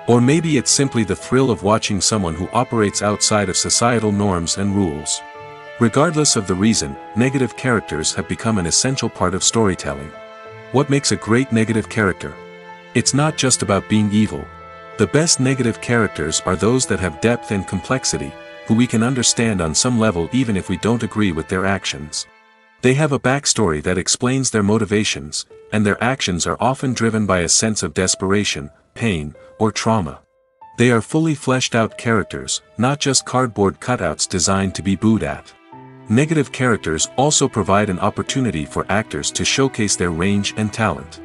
Or maybe it's simply the thrill of watching someone who operates outside of societal norms and rules. Regardless of the reason, negative characters have become an essential part of storytelling. What makes a great negative character? It's not just about being evil. The best negative characters are those that have depth and complexity, who we can understand on some level even if we don't agree with their actions. They have a backstory that explains their motivations, and their actions are often driven by a sense of desperation, pain, or trauma. They are fully fleshed out characters, not just cardboard cutouts designed to be booed at. Negative characters also provide an opportunity for actors to showcase their range and talent.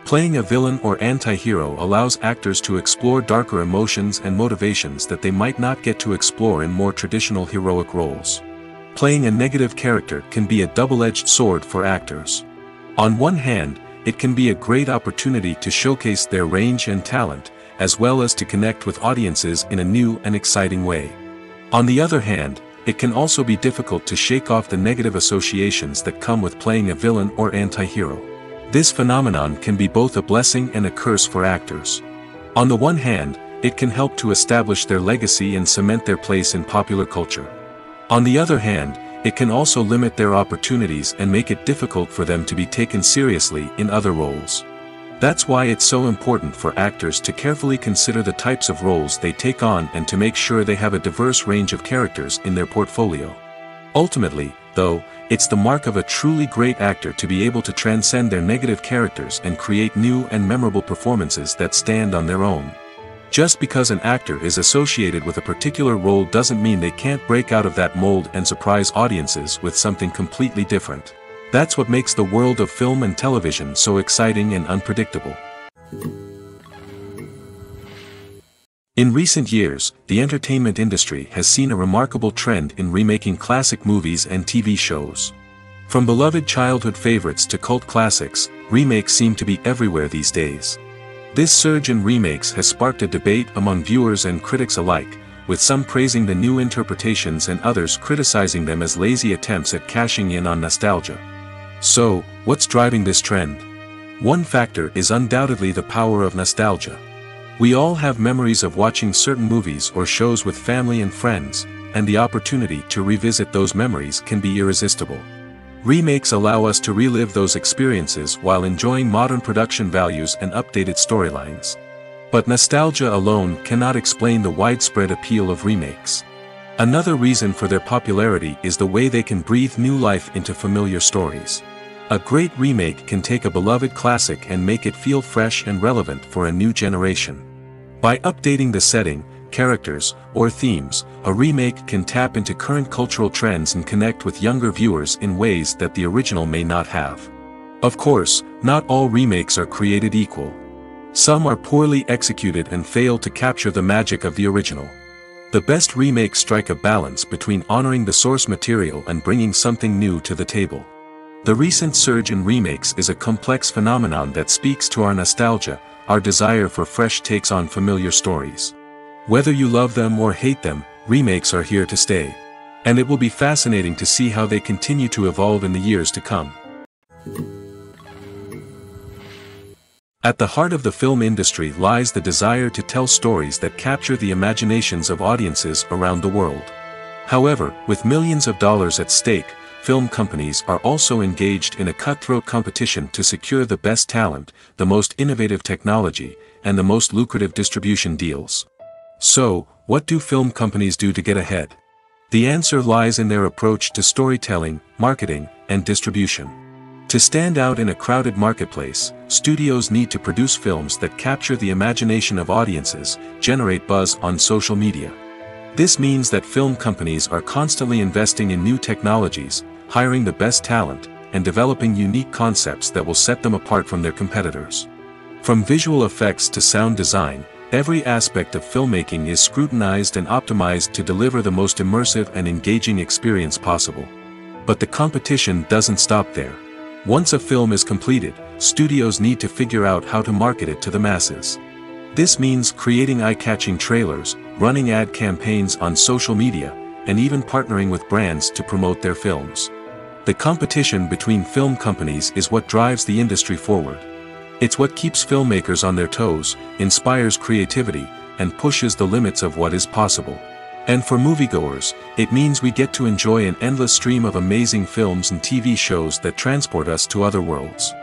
Playing a villain or anti-hero allows actors to explore darker emotions and motivations that they might not get to explore in more traditional heroic roles. Playing a negative character can be a double-edged sword for actors. On one hand, it can be a great opportunity to showcase their range and talent, as well as to connect with audiences in a new and exciting way. On the other hand, it can also be difficult to shake off the negative associations that come with playing a villain or anti-hero. This phenomenon can be both a blessing and a curse for actors. On the one hand, it can help to establish their legacy and cement their place in popular culture. On the other hand, it can also limit their opportunities and make it difficult for them to be taken seriously in other roles. That's why it's so important for actors to carefully consider the types of roles they take on and to make sure they have a diverse range of characters in their portfolio. Ultimately, though, it's the mark of a truly great actor to be able to transcend their negative characters and create new and memorable performances that stand on their own. Just because an actor is associated with a particular role doesn't mean they can't break out of that mold and surprise audiences with something completely different. That's what makes the world of film and television so exciting and unpredictable. In recent years, the entertainment industry has seen a remarkable trend in remaking classic movies and TV shows. From beloved childhood favorites to cult classics, remakes seem to be everywhere these days. This surge in remakes has sparked a debate among viewers and critics alike, with some praising the new interpretations and others criticizing them as lazy attempts at cashing in on nostalgia. So, what's driving this trend? One factor is undoubtedly the power of nostalgia. We all have memories of watching certain movies or shows with family and friends, and the opportunity to revisit those memories can be irresistible. Remakes allow us to relive those experiences while enjoying modern production values and updated storylines. But nostalgia alone cannot explain the widespread appeal of remakes. Another reason for their popularity is the way they can breathe new life into familiar stories. A great remake can take a beloved classic and make it feel fresh and relevant for a new generation. By updating the setting, characters, or themes, a remake can tap into current cultural trends and connect with younger viewers in ways that the original may not have. Of course, not all remakes are created equal. Some are poorly executed and fail to capture the magic of the original. The best remakes strike a balance between honoring the source material and bringing something new to the table. The recent surge in remakes is a complex phenomenon that speaks to our nostalgia, our desire for fresh takes on familiar stories. Whether you love them or hate them, remakes are here to stay. And it will be fascinating to see how they continue to evolve in the years to come. At the heart of the film industry lies the desire to tell stories that capture the imaginations of audiences around the world. However, with millions of dollars at stake, film companies are also engaged in a cutthroat competition to secure the best talent, the most innovative technology, and the most lucrative distribution deals. So, what do film companies do to get ahead? The answer lies in their approach to storytelling, marketing, and distribution. To stand out in a crowded marketplace, studios need to produce films that capture the imagination of audiences, generate buzz on social media. This means that film companies are constantly investing in new technologies, hiring the best talent, and developing unique concepts that will set them apart from their competitors. From visual effects to sound design, every aspect of filmmaking is scrutinized and optimized to deliver the most immersive and engaging experience possible. But the competition doesn't stop there. Once a film is completed, studios need to figure out how to market it to the masses. This means creating eye-catching trailers, running ad campaigns on social media, and even partnering with brands to promote their films. The competition between film companies is what drives the industry forward. It's what keeps filmmakers on their toes, inspires creativity, and pushes the limits of what is possible. And for moviegoers, it means we get to enjoy an endless stream of amazing films and TV shows that transport us to other worlds.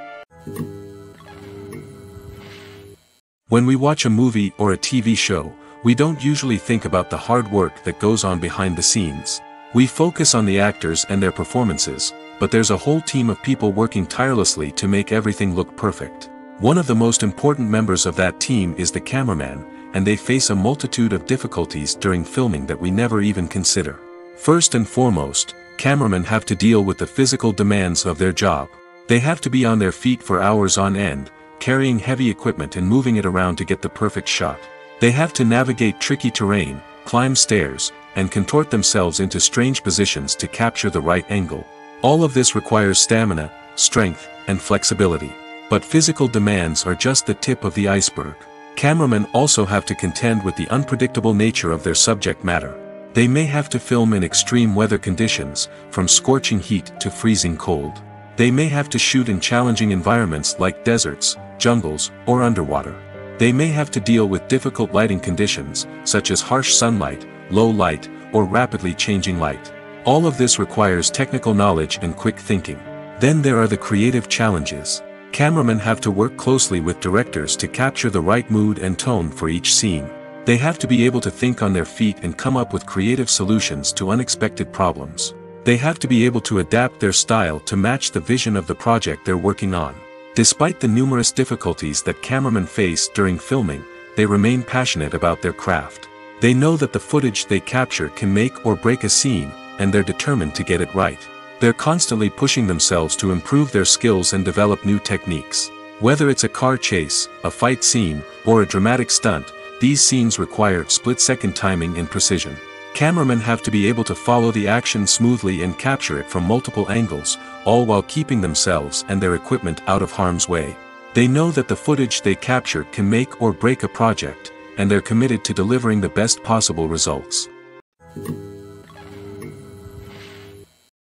When we watch a movie or a TV show, we don't usually think about the hard work that goes on behind the scenes. We focus on the actors and their performances, but there's a whole team of people working tirelessly to make everything look perfect. One of the most important members of that team is the cameraman, and they face a multitude of difficulties during filming that we never even consider. First and foremost, cameramen have to deal with the physical demands of their job. They have to be on their feet for hours on end, carrying heavy equipment and moving it around to get the perfect shot. They have to navigate tricky terrain, climb stairs, and contort themselves into strange positions to capture the right angle. All of this requires stamina, strength, and flexibility. But physical demands are just the tip of the iceberg. Cameramen also have to contend with the unpredictable nature of their subject matter. They may have to film in extreme weather conditions, from scorching heat to freezing cold. They may have to shoot in challenging environments like deserts, jungles, or underwater. They may have to deal with difficult lighting conditions, such as harsh sunlight, low light, or rapidly changing light. All of this requires technical knowledge and quick thinking. Then there are the creative challenges. Cameramen have to work closely with directors to capture the right mood and tone for each scene. They have to be able to think on their feet and come up with creative solutions to unexpected problems. They have to be able to adapt their style to match the vision of the project they're working on. Despite the numerous difficulties that cameramen face during filming, they remain passionate about their craft. They know that the footage they capture can make or break a scene, and they're determined to get it right. They're constantly pushing themselves to improve their skills and develop new techniques. Whether it's a car chase, a fight scene, or a dramatic stunt, these scenes require split-second timing and precision. Cameramen have to be able to follow the action smoothly and capture it from multiple angles, all while keeping themselves and their equipment out of harm's way. They know that the footage they capture can make or break a project, and they're committed to delivering the best possible results.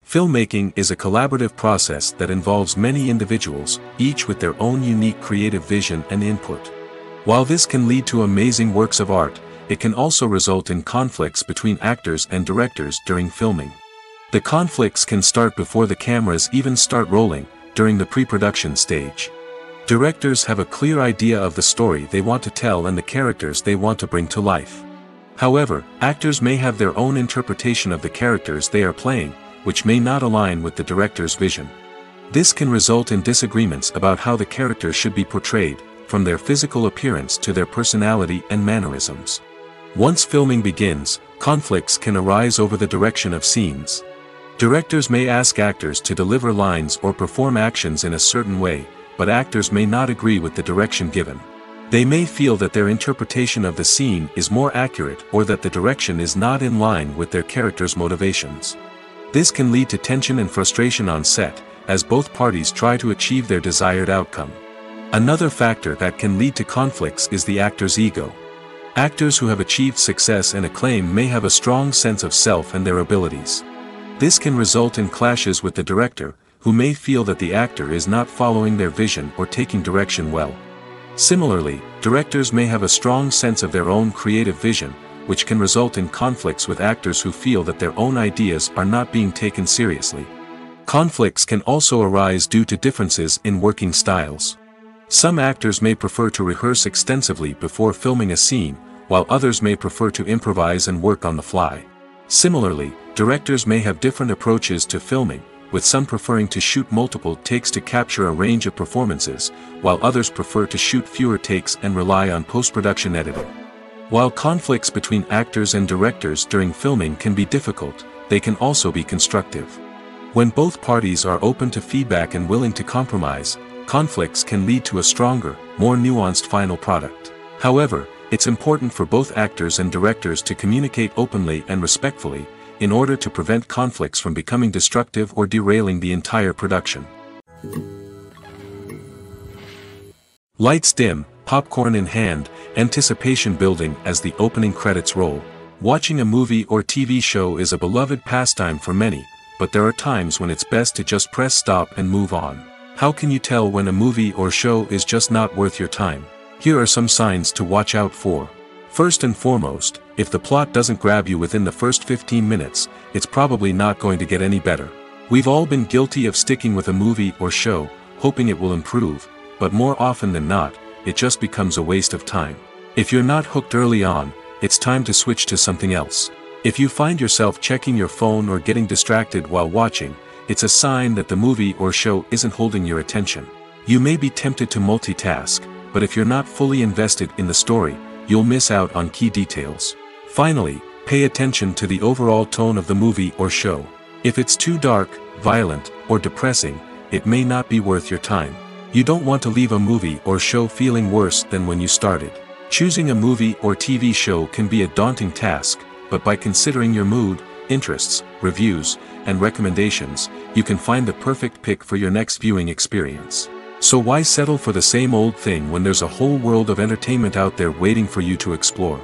Filmmaking is a collaborative process that involves many individuals, each with their own unique creative vision and input. While this can lead to amazing works of art, it can also result in conflicts between actors and directors during filming. The conflicts can start before the cameras even start rolling, during the pre-production stage. Directors have a clear idea of the story they want to tell and the characters they want to bring to life. However, actors may have their own interpretation of the characters they are playing, which may not align with the director's vision. This can result in disagreements about how the characters should be portrayed, from their physical appearance to their personality and mannerisms. Once filming begins, conflicts can arise over the direction of scenes. Directors may ask actors to deliver lines or perform actions in a certain way, but actors may not agree with the direction given. They may feel that their interpretation of the scene is more accurate or that the direction is not in line with their character's motivations. This can lead to tension and frustration on set, as both parties try to achieve their desired outcome. Another factor that can lead to conflicts is the actor's ego. Actors who have achieved success and acclaim may have a strong sense of self and their abilities. This can result in clashes with the director, who may feel that the actor is not following their vision or taking direction well. Similarly, directors may have a strong sense of their own creative vision, which can result in conflicts with actors who feel that their own ideas are not being taken seriously. Conflicts can also arise due to differences in working styles. Some actors may prefer to rehearse extensively before filming a scene, while others may prefer to improvise and work on the fly. Similarly, directors may have different approaches to filming, with some preferring to shoot multiple takes to capture a range of performances, while others prefer to shoot fewer takes and rely on post-production editing. While conflicts between actors and directors during filming can be difficult, they can also be constructive. When both parties are open to feedback and willing to compromise, conflicts can lead to a stronger, more nuanced final product. However, it's important for both actors and directors to communicate openly and respectfully, in order to prevent conflicts from becoming destructive or derailing the entire production. Lights dim, popcorn in hand, anticipation building as the opening credits roll. Watching a movie or TV show is a beloved pastime for many, but there are times when it's best to just press stop and move on. How can you tell when a movie or show is just not worth your time? Here are some signs to watch out for. First and foremost, if the plot doesn't grab you within the first 15 minutes, it's probably not going to get any better. We've all been guilty of sticking with a movie or show, hoping it will improve, but more often than not, it just becomes a waste of time. If you're not hooked early on, it's time to switch to something else. If you find yourself checking your phone or getting distracted while watching, it's a sign that the movie or show isn't holding your attention. You may be tempted to multitask, but if you're not fully invested in the story, you'll miss out on key details. Finally, pay attention to the overall tone of the movie or show. If it's too dark, violent, or depressing, it may not be worth your time. You don't want to leave a movie or show feeling worse than when you started. Choosing a movie or TV show can be a daunting task, but by considering your mood, interests, reviews, and recommendations, you can find the perfect pick for your next viewing experience. So why settle for the same old thing when there's a whole world of entertainment out there waiting for you to explore?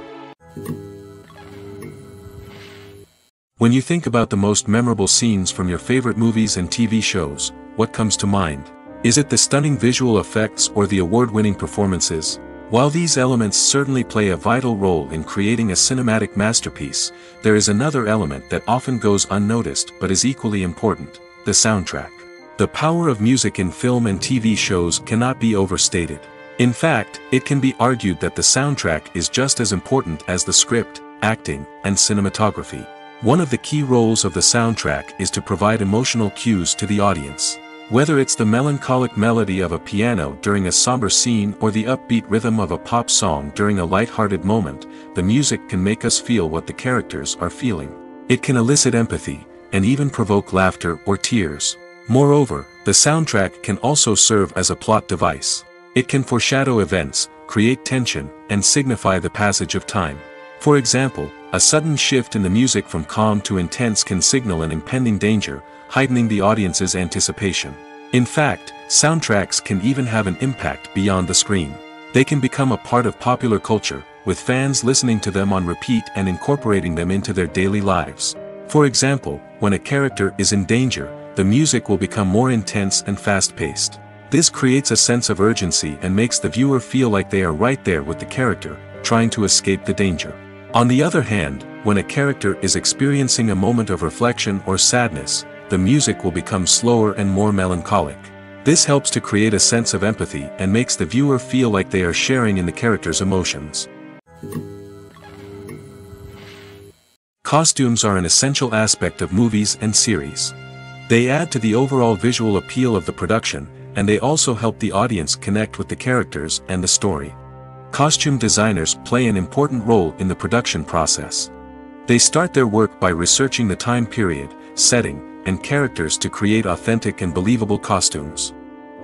When you think about the most memorable scenes from your favorite movies and TV shows, what comes to mind? Is it the stunning visual effects or the award-winning performances? While these elements certainly play a vital role in creating a cinematic masterpiece, there is another element that often goes unnoticed but is equally important: the soundtrack. The power of music in film and TV shows cannot be overstated. In fact, it can be argued that the soundtrack is just as important as the script, acting, and cinematography. One of the key roles of the soundtrack is to provide emotional cues to the audience. Whether it's the melancholic melody of a piano during a somber scene or the upbeat rhythm of a pop song during a light-hearted moment, the music can make us feel what the characters are feeling. It can elicit empathy, and even provoke laughter or tears. Moreover, the soundtrack can also serve as a plot device. It can foreshadow events, create tension, and signify the passage of time. For example, a sudden shift in the music from calm to intense can signal an impending danger, heightening the audience's anticipation. In fact, soundtracks can even have an impact beyond the screen. They can become a part of popular culture, with fans listening to them on repeat and incorporating them into their daily lives. For example, when a character is in danger, the music will become more intense and fast-paced. This creates a sense of urgency and makes the viewer feel like they are right there with the character, trying to escape the danger. On the other hand, when a character is experiencing a moment of reflection or sadness, the music will become slower and more melancholic. This helps to create a sense of empathy and makes the viewer feel like they are sharing in the character's emotions. Costumes are an essential aspect of movies and series. They add to the overall visual appeal of the production, and they also help the audience connect with the characters and the story. Costume designers play an important role in the production process. They start their work by researching the time period, setting, and characters to create authentic and believable costumes.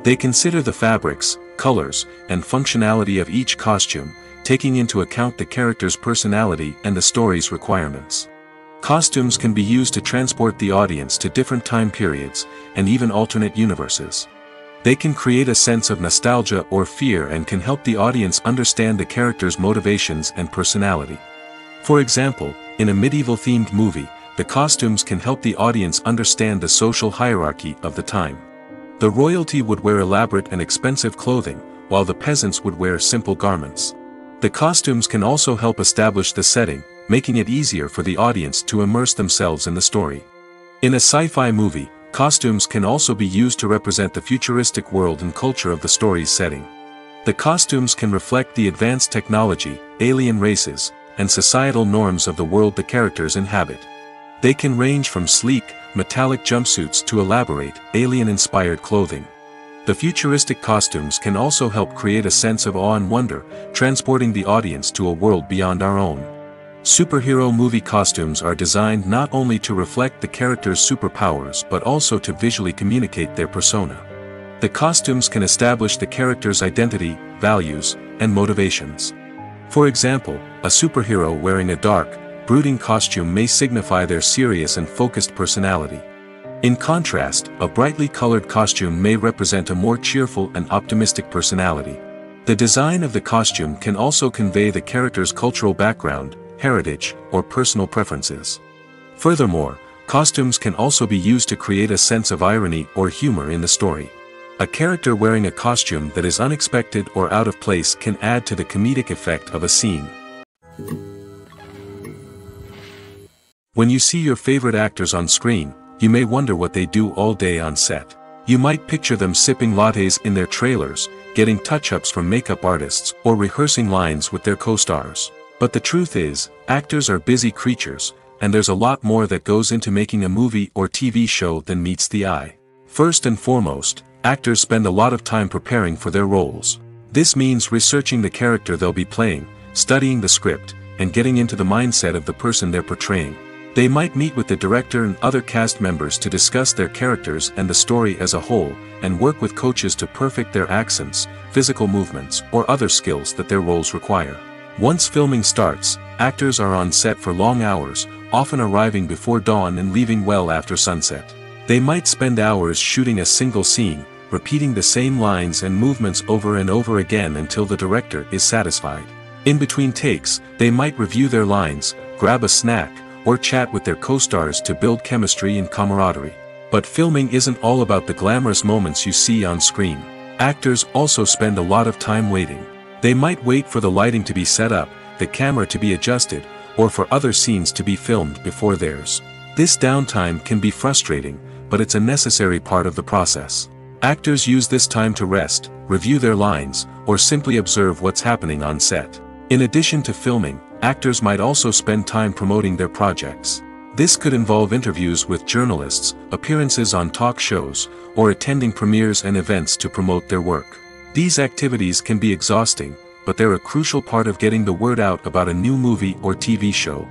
They consider the fabrics, colors, and functionality of each costume, taking into account the character's personality and the story's requirements. Costumes can be used to transport the audience to different time periods, and even alternate universes. They can create a sense of nostalgia or fear and can help the audience understand the character's motivations and personality. For example, in a medieval-themed movie, the costumes can help the audience understand the social hierarchy of the time. The royalty would wear elaborate and expensive clothing, while the peasants would wear simple garments. The costumes can also help establish the setting, making it easier for the audience to immerse themselves in the story. In a sci-fi movie, costumes can also be used to represent the futuristic world and culture of the story's setting. The costumes can reflect the advanced technology, alien races, and societal norms of the world the characters inhabit. They can range from sleek, metallic jumpsuits to elaborate, alien-inspired clothing. The futuristic costumes can also help create a sense of awe and wonder, transporting the audience to a world beyond our own. Superhero movie costumes are designed not only to reflect the character's superpowers but also to visually communicate their persona. The costumes can establish the character's identity, values, and motivations. For example, a superhero wearing a dark, brooding costume may signify their serious and focused personality. In contrast, a brightly colored costume may represent a more cheerful and optimistic personality. The design of the costume can also convey the character's cultural background, heritage, or personal preferences. Furthermore, costumes can also be used to create a sense of irony or humor in the story. A character wearing a costume that is unexpected or out of place can add to the comedic effect of a scene. When you see your favorite actors on screen, you may wonder what they do all day on set. You might picture them sipping lattes in their trailers, getting touch-ups from makeup artists, or rehearsing lines with their co-stars. But the truth is, actors are busy creatures, and there's a lot more that goes into making a movie or TV show than meets the eye. First and foremost, actors spend a lot of time preparing for their roles. This means researching the character they'll be playing, studying the script, and getting into the mindset of the person they're portraying. They might meet with the director and other cast members to discuss their characters and the story as a whole, and work with coaches to perfect their accents, physical movements, or other skills that their roles require. Once filming starts, actors are on set for long hours, often arriving before dawn and leaving well after sunset. They might spend hours shooting a single scene, repeating the same lines and movements over and over again until the director is satisfied. In between takes, they might review their lines, grab a snack, or chat with their co-stars to build chemistry and camaraderie. But filming isn't all about the glamorous moments you see on screen. Actors also spend a lot of time waiting. They might wait for the lighting to be set up, the camera to be adjusted, or for other scenes to be filmed before theirs. This downtime can be frustrating, but it's a necessary part of the process. Actors use this time to rest, review their lines, or simply observe what's happening on set. In addition to filming, actors might also spend time promoting their projects. This could involve interviews with journalists, appearances on talk shows, or attending premieres and events to promote their work. These activities can be exhausting, but they're a crucial part of getting the word out about a new movie or TV show.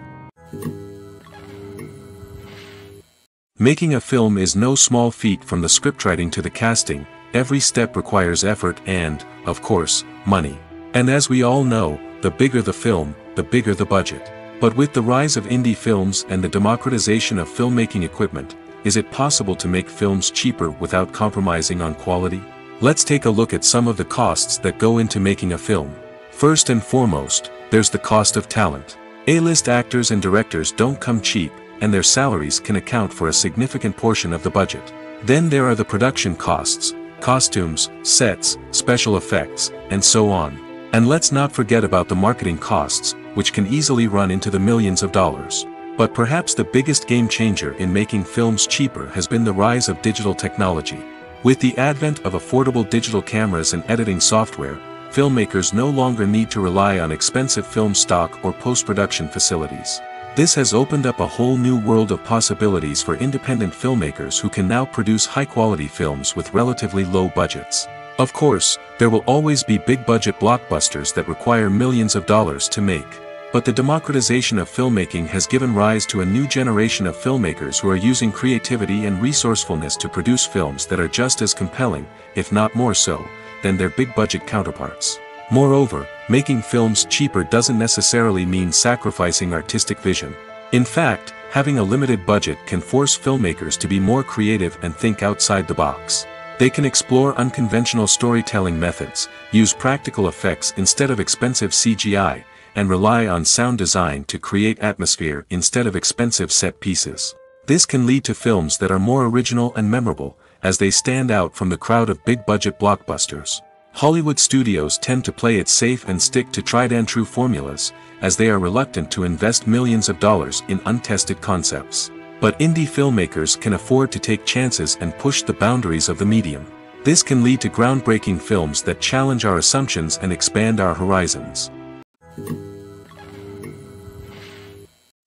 Making a film is no small feat. From the scriptwriting to the casting, every step requires effort and, of course, money. And as we all know, the bigger the film, the bigger the budget. But with the rise of indie films and the democratization of filmmaking equipment, is it possible to make films cheaper without compromising on quality? Let's take a look at some of the costs that go into making a film. First and foremost, there's the cost of talent. A-list actors and directors don't come cheap, and their salaries can account for a significant portion of the budget. Then there are the production costs, costumes, sets, special effects, and so on. And let's not forget about the marketing costs, which can easily run into the millions of dollars. But perhaps the biggest game changer in making films cheaper has been the rise of digital technology. With the advent of affordable digital cameras and editing software, filmmakers no longer need to rely on expensive film stock or post-production facilities. This has opened up a whole new world of possibilities for independent filmmakers who can now produce high-quality films with relatively low budgets. Of course, there will always be big-budget blockbusters that require millions of dollars to make. But the democratization of filmmaking has given rise to a new generation of filmmakers who are using creativity and resourcefulness to produce films that are just as compelling, if not more so, than their big-budget counterparts. Moreover, making films cheaper doesn't necessarily mean sacrificing artistic vision. In fact, having a limited budget can force filmmakers to be more creative and think outside the box. They can explore unconventional storytelling methods, use practical effects instead of expensive CGI, and rely on sound design to create atmosphere instead of expensive set pieces. This can lead to films that are more original and memorable, as they stand out from the crowd of big-budget blockbusters. Hollywood studios tend to play it safe and stick to tried-and-true formulas, as they are reluctant to invest millions of dollars in untested concepts. But indie filmmakers can afford to take chances and push the boundaries of the medium. This can lead to groundbreaking films that challenge our assumptions and expand our horizons.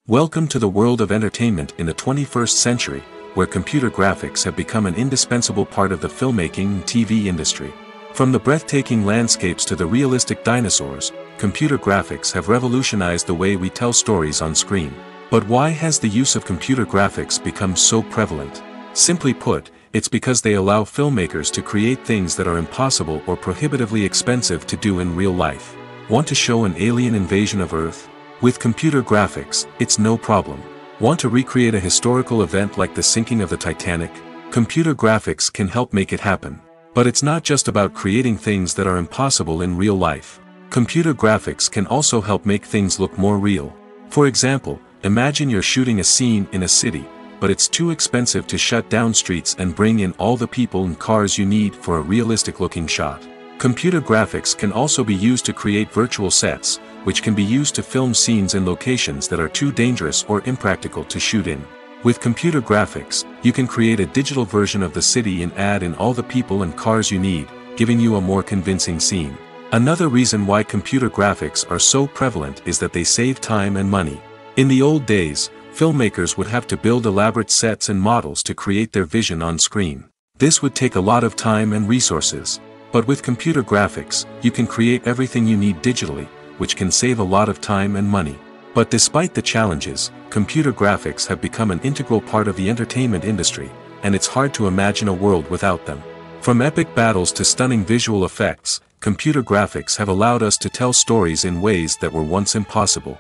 Welcome to the world of entertainment in the 21st century, where computer graphics have become an indispensable part of the filmmaking and TV industry. From the breathtaking landscapes to the realistic dinosaurs, computer graphics have revolutionized the way we tell stories on screen. But why has the use of computer graphics become so prevalent? Simply put, it's because they allow filmmakers to create things that are impossible or prohibitively expensive to do in real life. Want to show an alien invasion of Earth? With computer graphics, it's no problem. Want to recreate a historical event like the sinking of the Titanic? Computer graphics can help make it happen. But it's not just about creating things that are impossible in real life. Computer graphics can also help make things look more real. For example, imagine you're shooting a scene in a city, but it's too expensive to shut down streets and bring in all the people and cars you need for a realistic-looking shot. Computer graphics can also be used to create virtual sets, which can be used to film scenes in locations that are too dangerous or impractical to shoot in. With computer graphics, you can create a digital version of the city and add in all the people and cars you need, giving you a more convincing scene. Another reason why computer graphics are so prevalent is that they save time and money. In the old days, filmmakers would have to build elaborate sets and models to create their vision on screen. This would take a lot of time and resources. But with computer graphics, you can create everything you need digitally, which can save a lot of time and money. But despite the challenges, computer graphics have become an integral part of the entertainment industry, and it's hard to imagine a world without them. From epic battles to stunning visual effects, computer graphics have allowed us to tell stories in ways that were once impossible.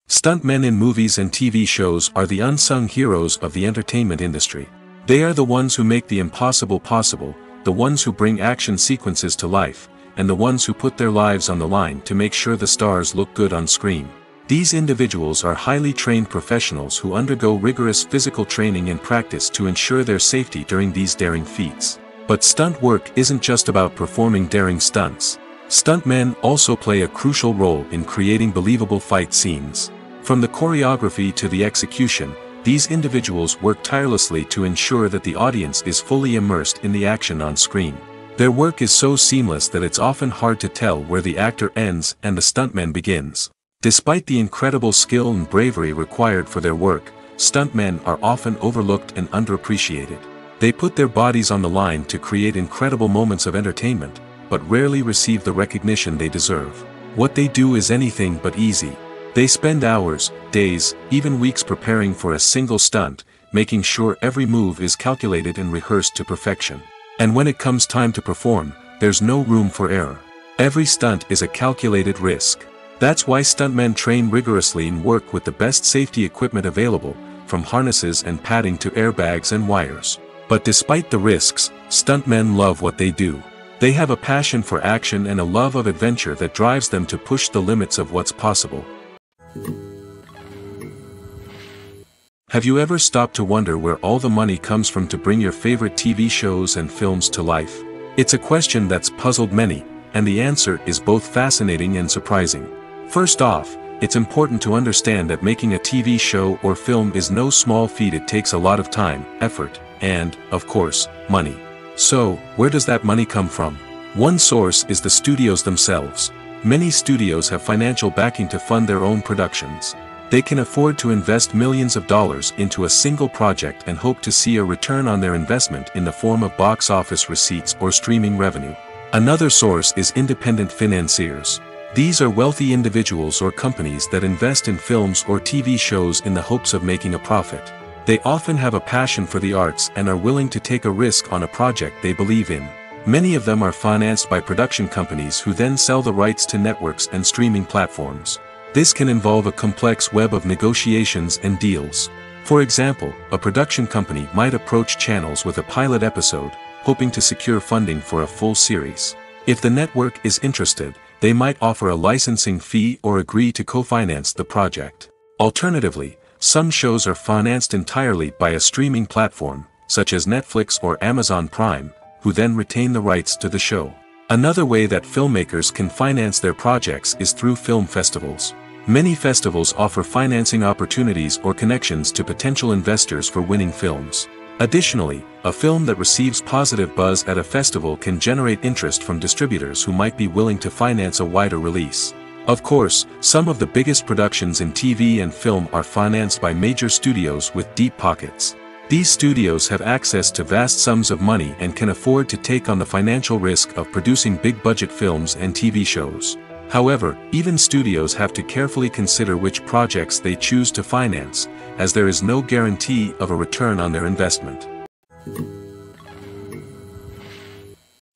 Stuntmen in movies and TV shows are the unsung heroes of the entertainment industry. They are the ones who make the impossible possible, the ones who bring action sequences to life, and the ones who put their lives on the line to make sure the stars look good on screen. These individuals are highly trained professionals who undergo rigorous physical training and practice to ensure their safety during these daring feats. But stunt work isn't just about performing daring stunts. Stuntmen also play a crucial role in creating believable fight scenes. From the choreography to the execution, these individuals work tirelessly to ensure that the audience is fully immersed in the action on screen. Their work is so seamless that it's often hard to tell where the actor ends and the stuntman begins. Despite the incredible skill and bravery required for their work, stuntmen are often overlooked and underappreciated. They put their bodies on the line to create incredible moments of entertainment, but rarely receive the recognition they deserve. What they do is anything but easy. They spend hours, days, even weeks preparing for a single stunt, making sure every move is calculated and rehearsed to perfection. And when it comes time to perform, there's no room for error. Every stunt is a calculated risk. That's why stuntmen train rigorously and work with the best safety equipment available, from harnesses and padding to airbags and wires. But despite the risks, stuntmen love what they do. They have a passion for action and a love of adventure that drives them to push the limits of what's possible. Have you ever stopped to wonder where all the money comes from to bring your favorite TV shows and films to life? It's a question that's puzzled many, and the answer is both fascinating and surprising. First off, it's important to understand that making a TV show or film is no small feat. It takes a lot of time, effort, and, of course, money. So, where does that money come from? One source is the studios themselves. Many studios have financial backing to fund their own productions. They can afford to invest millions of dollars into a single project and hope to see a return on their investment in the form of box office receipts or streaming revenue. Another source is independent financiers. These are wealthy individuals or companies that invest in films or TV shows in the hopes of making a profit. They often have a passion for the arts and are willing to take a risk on a project they believe in. Many of them are financed by production companies who then sell the rights to networks and streaming platforms. This can involve a complex web of negotiations and deals. For example, a production company might approach channels with a pilot episode, hoping to secure funding for a full series. If the network is interested, they might offer a licensing fee or agree to co-finance the project. Alternatively, some shows are financed entirely by a streaming platform, such as Netflix or Amazon Prime, who then retain the rights to the show. Another way that filmmakers can finance their projects is through film festivals. Many festivals offer financing opportunities or connections to potential investors for winning films. Additionally, a film that receives positive buzz at a festival can generate interest from distributors who might be willing to finance a wider release. Of course, some of the biggest productions in TV and film are financed by major studios with deep pockets. These studios have access to vast sums of money and can afford to take on the financial risk of producing big-budget films and TV shows. However, even studios have to carefully consider which projects they choose to finance, as there is no guarantee of a return on their investment.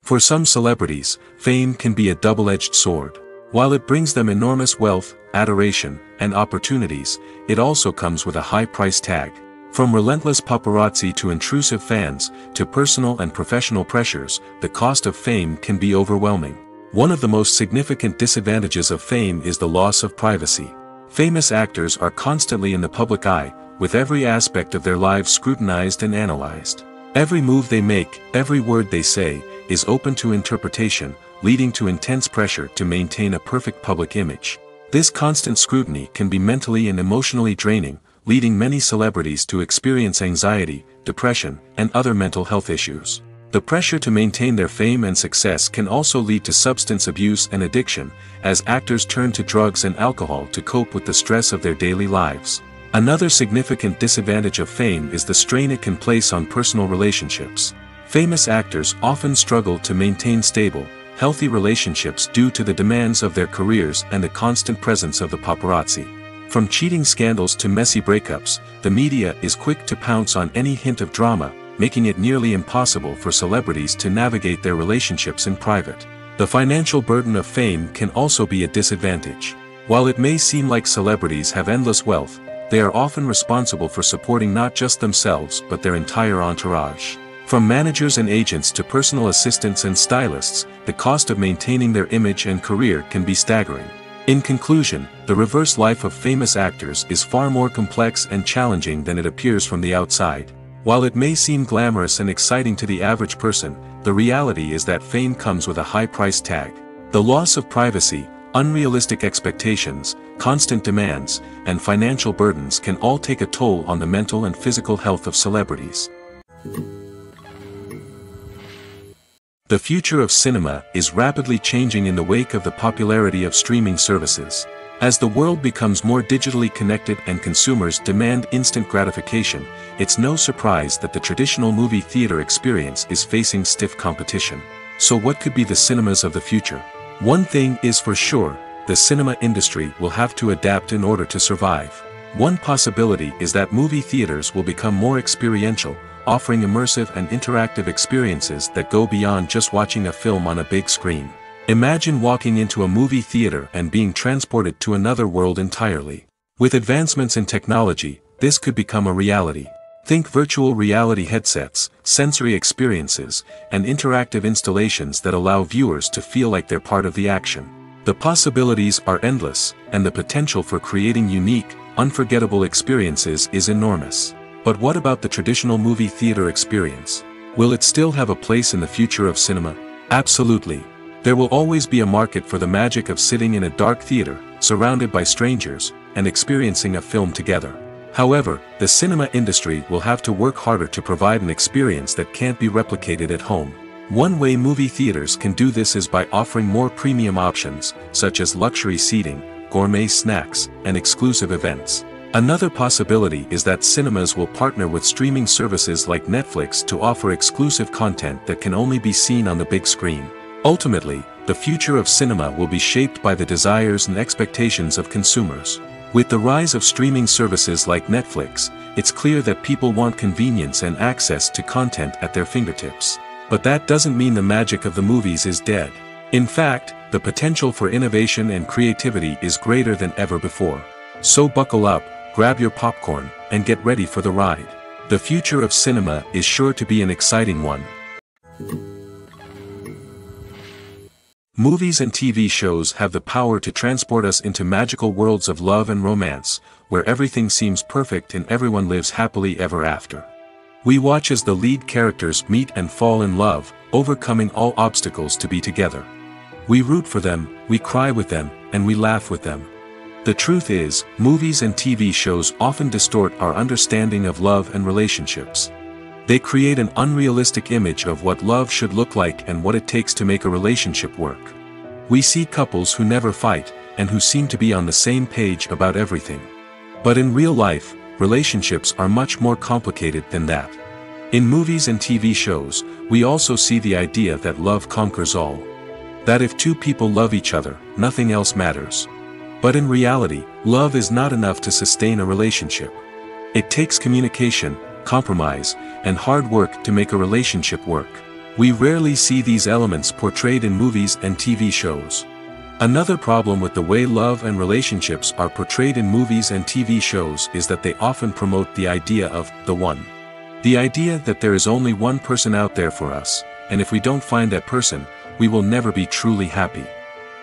For some celebrities, fame can be a double-edged sword. While it brings them enormous wealth, adoration, and opportunities, it also comes with a high price tag. From relentless paparazzi to intrusive fans, to personal and professional pressures, the cost of fame can be overwhelming. One of the most significant disadvantages of fame is the loss of privacy. Famous actors are constantly in the public eye, with every aspect of their lives scrutinized and analyzed. Every move they make, every word they say, is open to interpretation, leading to intense pressure to maintain a perfect public image. This constant scrutiny can be mentally and emotionally draining, leading many celebrities to experience anxiety, depression, and other mental health issues. The pressure to maintain their fame and success can also lead to substance abuse and addiction, as actors turn to drugs and alcohol to cope with the stress of their daily lives. Another significant disadvantage of fame is the strain it can place on personal relationships. Famous actors often struggle to maintain stable, healthy relationships due to the demands of their careers and the constant presence of the paparazzi. From cheating scandals to messy breakups, the media is quick to pounce on any hint of drama, making it nearly impossible for celebrities to navigate their relationships in private. The financial burden of fame can also be a disadvantage. While it may seem like celebrities have endless wealth, they are often responsible for supporting not just themselves but their entire entourage. From managers and agents to personal assistants and stylists, the cost of maintaining their image and career can be staggering. In conclusion, the reverse life of famous actors is far more complex and challenging than it appears from the outside. While it may seem glamorous and exciting to the average person, the reality is that fame comes with a high price tag. The loss of privacy, unrealistic expectations, constant demands, and financial burdens can all take a toll on the mental and physical health of celebrities. The future of cinema is rapidly changing in the wake of the popularity of streaming services. As the world becomes more digitally connected and consumers demand instant gratification, it's no surprise that the traditional movie theater experience is facing stiff competition. So what could be the cinemas of the future? One thing is for sure, the cinema industry will have to adapt in order to survive. One possibility is that movie theaters will become more experiential, offering immersive and interactive experiences that go beyond just watching a film on a big screen. Imagine walking into a movie theater and being transported to another world entirely. With advancements in technology, this could become a reality. Think virtual reality headsets, sensory experiences, and interactive installations that allow viewers to feel like they're part of the action. The possibilities are endless, and the potential for creating unique, unforgettable experiences is enormous. But what about the traditional movie theater experience? Will it still have a place in the future of cinema? Absolutely. There will always be a market for the magic of sitting in a dark theater, surrounded by strangers, and experiencing a film together. However, the cinema industry will have to work harder to provide an experience that can't be replicated at home. One way movie theaters can do this is by offering more premium options, such as luxury seating, gourmet snacks, and exclusive events. Another possibility is that cinemas will partner with streaming services like Netflix to offer exclusive content that can only be seen on the big screen. Ultimately, the future of cinema will be shaped by the desires and expectations of consumers. With the rise of streaming services like Netflix, it's clear that people want convenience and access to content at their fingertips. But that doesn't mean the magic of the movies is dead. In fact, the potential for innovation and creativity is greater than ever before. So buckle up, grab your popcorn, and get ready for the ride. The future of cinema is sure to be an exciting one. Movies and TV shows have the power to transport us into magical worlds of love and romance, where everything seems perfect and everyone lives happily ever after. We watch as the lead characters meet and fall in love, overcoming all obstacles to be together. We root for them, we cry with them, and we laugh with them. The truth is, movies and TV shows often distort our understanding of love and relationships. They create an unrealistic image of what love should look like and what it takes to make a relationship work. We see couples who never fight, and who seem to be on the same page about everything. But in real life, relationships are much more complicated than that. In movies and TV shows, we also see the idea that love conquers all. That if two people love each other, nothing else matters. But in reality, love is not enough to sustain a relationship. It takes communication, compromise, and hard work to make a relationship work. We rarely see these elements portrayed in movies and TV shows. Another problem with the way love and relationships are portrayed in movies and TV shows is that they often promote the idea of the one. The idea that there is only one person out there for us, and if we don't find that person, we will never be truly happy.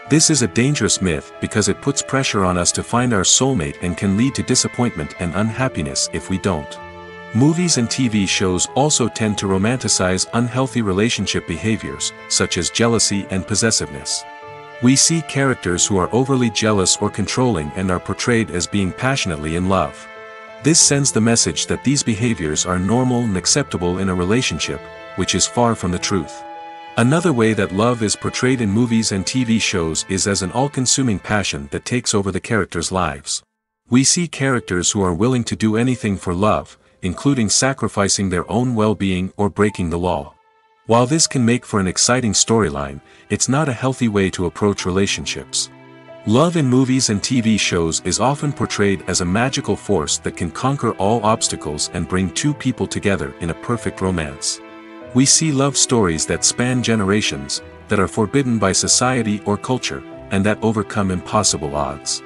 This is a dangerous myth because it puts pressure on us to find our soulmate and can lead to disappointment and unhappiness if we don't. Movies and TV shows also tend to romanticize unhealthy relationship behaviors, such as jealousy and possessiveness. We see characters who are overly jealous or controlling and are portrayed as being passionately in love. This sends the message that these behaviors are normal and acceptable in a relationship, which is far from the truth. Another way that love is portrayed in movies and TV shows is as an all-consuming passion that takes over the characters' lives. We see characters who are willing to do anything for love, including sacrificing their own well-being or breaking the law. While this can make for an exciting storyline, it's not a healthy way to approach relationships. Love in movies and TV shows is often portrayed as a magical force that can conquer all obstacles and bring two people together in a perfect romance. We see love stories that span generations, that are forbidden by society or culture, and that overcome impossible odds.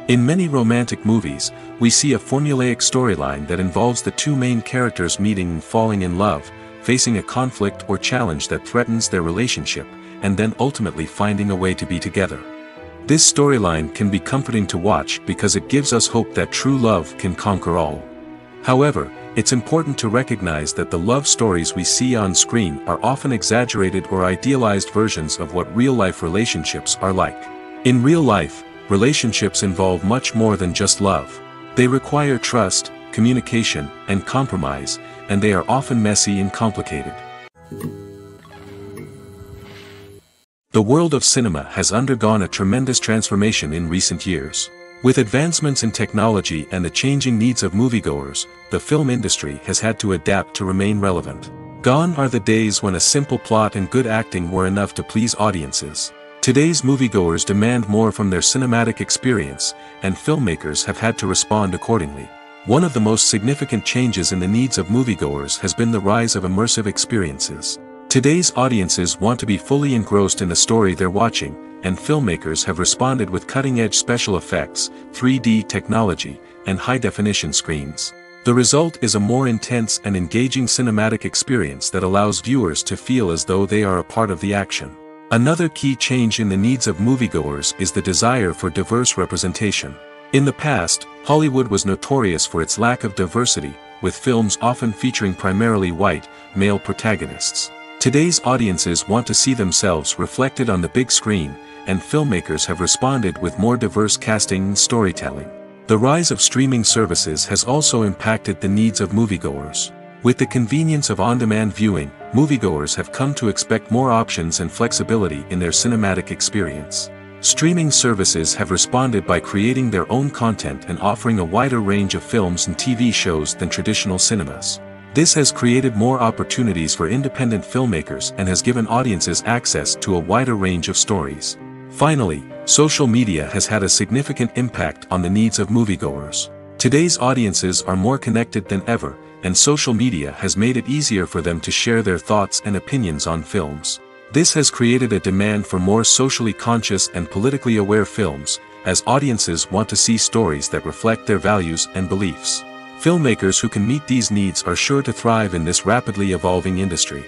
In many romantic movies, we see a formulaic storyline that involves the two main characters meeting and falling in love, facing a conflict or challenge that threatens their relationship, and then ultimately finding a way to be together. This storyline can be comforting to watch because it gives us hope that true love can conquer all. However, it's important to recognize that the love stories we see on screen are often exaggerated or idealized versions of what real-life relationships are like. In real life, relationships involve much more than just love. They require trust, communication, and compromise, and they are often messy and complicated. The world of cinema has undergone a tremendous transformation in recent years. With advancements in technology and the changing needs of moviegoers, the film industry has had to adapt to remain relevant. Gone are the days when a simple plot and good acting were enough to please audiences. Today's moviegoers demand more from their cinematic experience, and filmmakers have had to respond accordingly. One of the most significant changes in the needs of moviegoers has been the rise of immersive experiences. Today's audiences want to be fully engrossed in the story they're watching, and filmmakers have responded with cutting-edge special effects, 3D technology, and high-definition screens. The result is a more intense and engaging cinematic experience that allows viewers to feel as though they are a part of the action. Another key change in the needs of moviegoers is the desire for diverse representation. In the past, Hollywood was notorious for its lack of diversity, with films often featuring primarily white, male protagonists. Today's audiences want to see themselves reflected on the big screen, and filmmakers have responded with more diverse casting and storytelling. The rise of streaming services has also impacted the needs of moviegoers. With the convenience of on-demand viewing, moviegoers have come to expect more options and flexibility in their cinematic experience. Streaming services have responded by creating their own content and offering a wider range of films and TV shows than traditional cinemas. This has created more opportunities for independent filmmakers and has given audiences access to a wider range of stories. Finally, social media has had a significant impact on the needs of moviegoers. Today's audiences are more connected than ever, and social media has made it easier for them to share their thoughts and opinions on films. This has created a demand for more socially conscious and politically aware films, as audiences want to see stories that reflect their values and beliefs. Filmmakers who can meet these needs are sure to thrive in this rapidly evolving industry.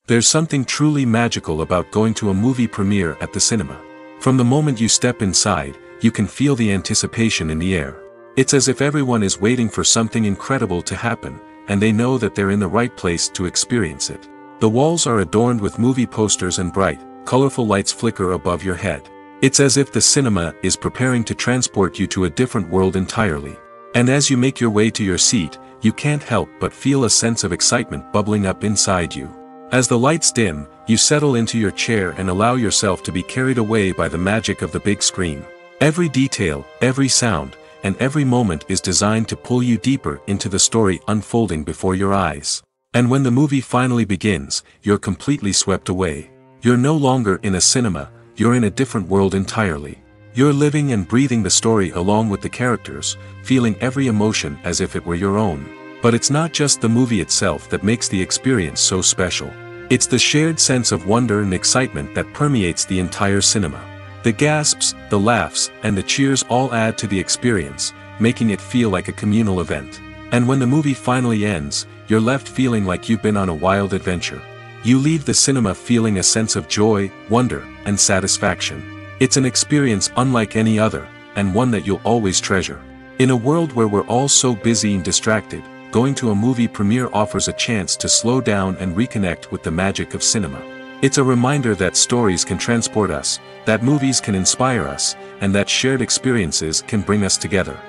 There's something truly magical about going to a movie premiere at the cinema. From the moment you step inside, you can feel the anticipation in the air. It's as if everyone is waiting for something incredible to happen, and they know that they're in the right place to experience it. The walls are adorned with movie posters and bright, colorful lights flicker above your head. It's as if the cinema is preparing to transport you to a different world entirely. And as you make your way to your seat, you can't help but feel a sense of excitement bubbling up inside you. As the lights dim, you settle into your chair and allow yourself to be carried away by the magic of the big screen. Every detail, every sound, and every moment is designed to pull you deeper into the story unfolding before your eyes. And when the movie finally begins, you're completely swept away. You're no longer in a cinema, you're in a different world entirely. You're living and breathing the story along with the characters, feeling every emotion as if it were your own. But it's not just the movie itself that makes the experience so special. It's the shared sense of wonder and excitement that permeates the entire cinema. The gasps, the laughs, and the cheers all add to the experience, making it feel like a communal event. And when the movie finally ends, you're left feeling like you've been on a wild adventure. You leave the cinema feeling a sense of joy, wonder, and satisfaction. It's an experience unlike any other, and one that you'll always treasure. In a world where we're all so busy and distracted, going to a movie premiere offers a chance to slow down and reconnect with the magic of cinema. It's a reminder that stories can transport us, that movies can inspire us, and that shared experiences can bring us together.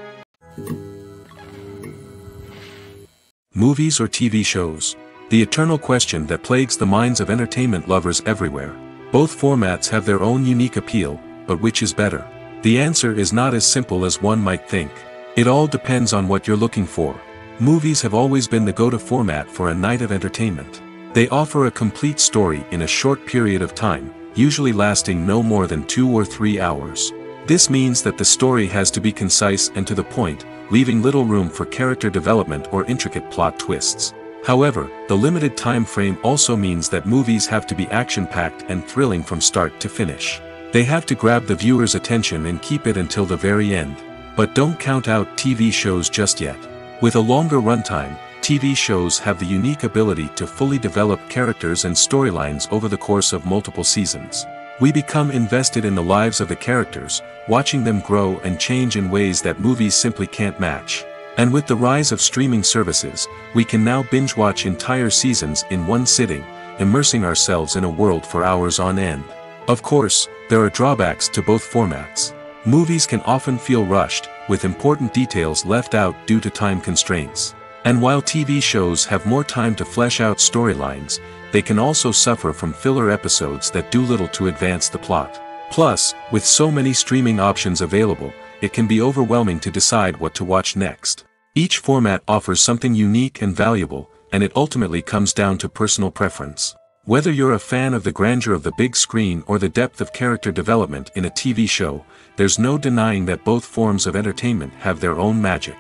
Movies or TV shows? The eternal question that plagues the minds of entertainment lovers everywhere. Both formats have their own unique appeal, but which is better? The answer is not as simple as one might think. It all depends on what you're looking for. Movies have always been the go-to format for a night of entertainment. They offer a complete story in a short period of time, usually lasting no more than 2 or 3 hours. This means that the story has to be concise and to the point, leaving little room for character development or intricate plot twists. However, the limited time frame also means that movies have to be action-packed and thrilling from start to finish. They have to grab the viewer's attention and keep it until the very end. But don't count out TV shows just yet. With a longer runtime, TV shows have the unique ability to fully develop characters and storylines over the course of multiple seasons. We become invested in the lives of the characters, watching them grow and change in ways that movies simply can't match. And with the rise of streaming services, we can now binge-watch entire seasons in one sitting, immersing ourselves in a world for hours on end. Of course, there are drawbacks to both formats. Movies can often feel rushed, with important details left out due to time constraints. And while TV shows have more time to flesh out storylines, they can also suffer from filler episodes that do little to advance the plot. Plus, with so many streaming options available, it can be overwhelming to decide what to watch next. Each format offers something unique and valuable, and it ultimately comes down to personal preference. Whether you're a fan of the grandeur of the big screen or the depth of character development in a TV show, there's no denying that both forms of entertainment have their own magic.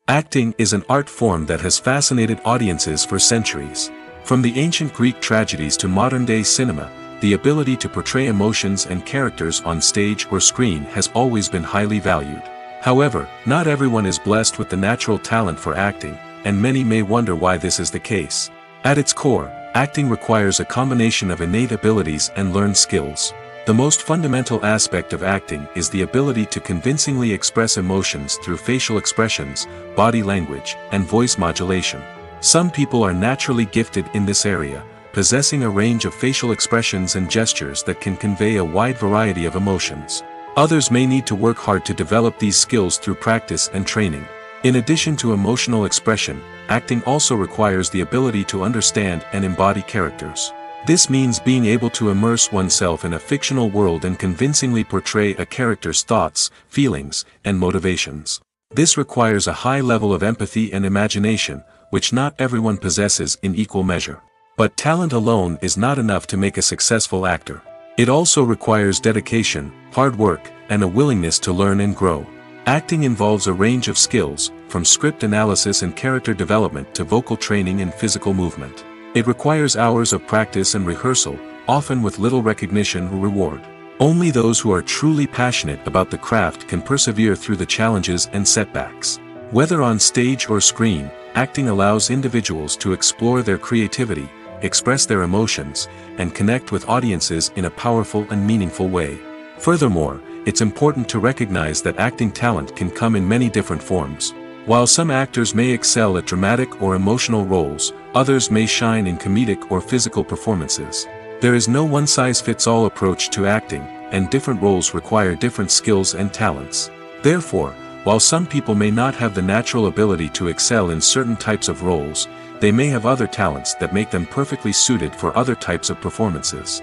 Acting is an art form that has fascinated audiences for centuries. From the ancient Greek tragedies to modern-day cinema, the ability to portray emotions and characters on stage or screen has always been highly valued. However, not everyone is blessed with the natural talent for acting, and many may wonder why this is the case. At its core, acting requires a combination of innate abilities and learned skills. The most fundamental aspect of acting is the ability to convincingly express emotions through facial expressions, body language, and voice modulation. Some people are naturally gifted in this area, possessing a range of facial expressions and gestures that can convey a wide variety of emotions. Others may need to work hard to develop these skills through practice and training. In addition to emotional expression, acting also requires the ability to understand and embody characters. This means being able to immerse oneself in a fictional world and convincingly portray a character's thoughts, feelings, and motivations. This requires a high level of empathy and imagination, which not everyone possesses in equal measure. But talent alone is not enough to make a successful actor. It also requires dedication, hard work, and a willingness to learn and grow. Acting involves a range of skills, from script analysis and character development to vocal training and physical movement. It requires hours of practice and rehearsal, often with little recognition or reward. Only those who are truly passionate about the craft can persevere through the challenges and setbacks. Whether on stage or screen, acting allows individuals to explore their creativity, express their emotions, and connect with audiences in a powerful and meaningful way. Furthermore, it's important to recognize that acting talent can come in many different forms. While some actors may excel at dramatic or emotional roles, others may shine in comedic or physical performances. There is no one-size-fits-all approach to acting, and different roles require different skills and talents. Therefore, while some people may not have the natural ability to excel in certain types of roles, they may have other talents that make them perfectly suited for other types of performances.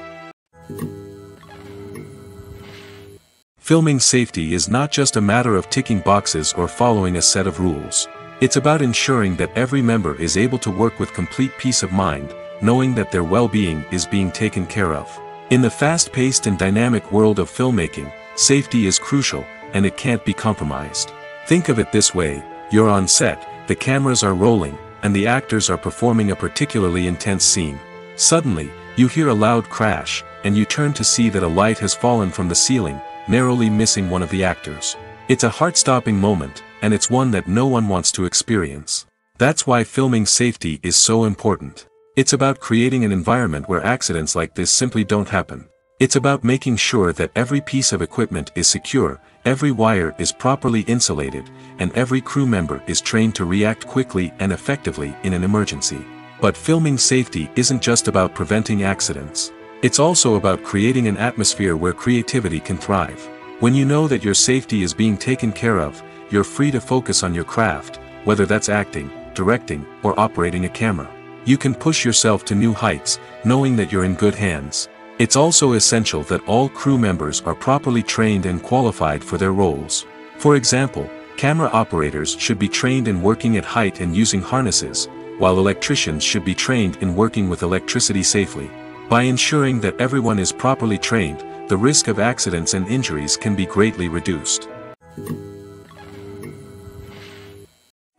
Filming safety is not just a matter of ticking boxes or following a set of rules. It's about ensuring that every member is able to work with complete peace of mind, knowing that their well-being is being taken care of. In the fast-paced and dynamic world of filmmaking, safety is crucial, and it can't be compromised. Think of it this way: you're on set, the cameras are rolling, and the actors are performing a particularly intense scene. Suddenly, you hear a loud crash, and you turn to see that a light has fallen from the ceiling, narrowly missing one of the actors. It's a heart-stopping moment, and it's one that no one wants to experience. That's why filming safety is so important. It's about creating an environment where accidents like this simply don't happen. It's about making sure that every piece of equipment is secure, every wire is properly insulated, and every crew member is trained to react quickly and effectively in an emergency. But filming safety isn't just about preventing accidents. It's also about creating an atmosphere where creativity can thrive. When you know that your safety is being taken care of, you're free to focus on your craft, whether that's acting, directing, or operating a camera. You can push yourself to new heights, knowing that you're in good hands. It's also essential that all crew members are properly trained and qualified for their roles. For example, camera operators should be trained in working at height and using harnesses, while electricians should be trained in working with electricity safely. By ensuring that everyone is properly trained, the risk of accidents and injuries can be greatly reduced.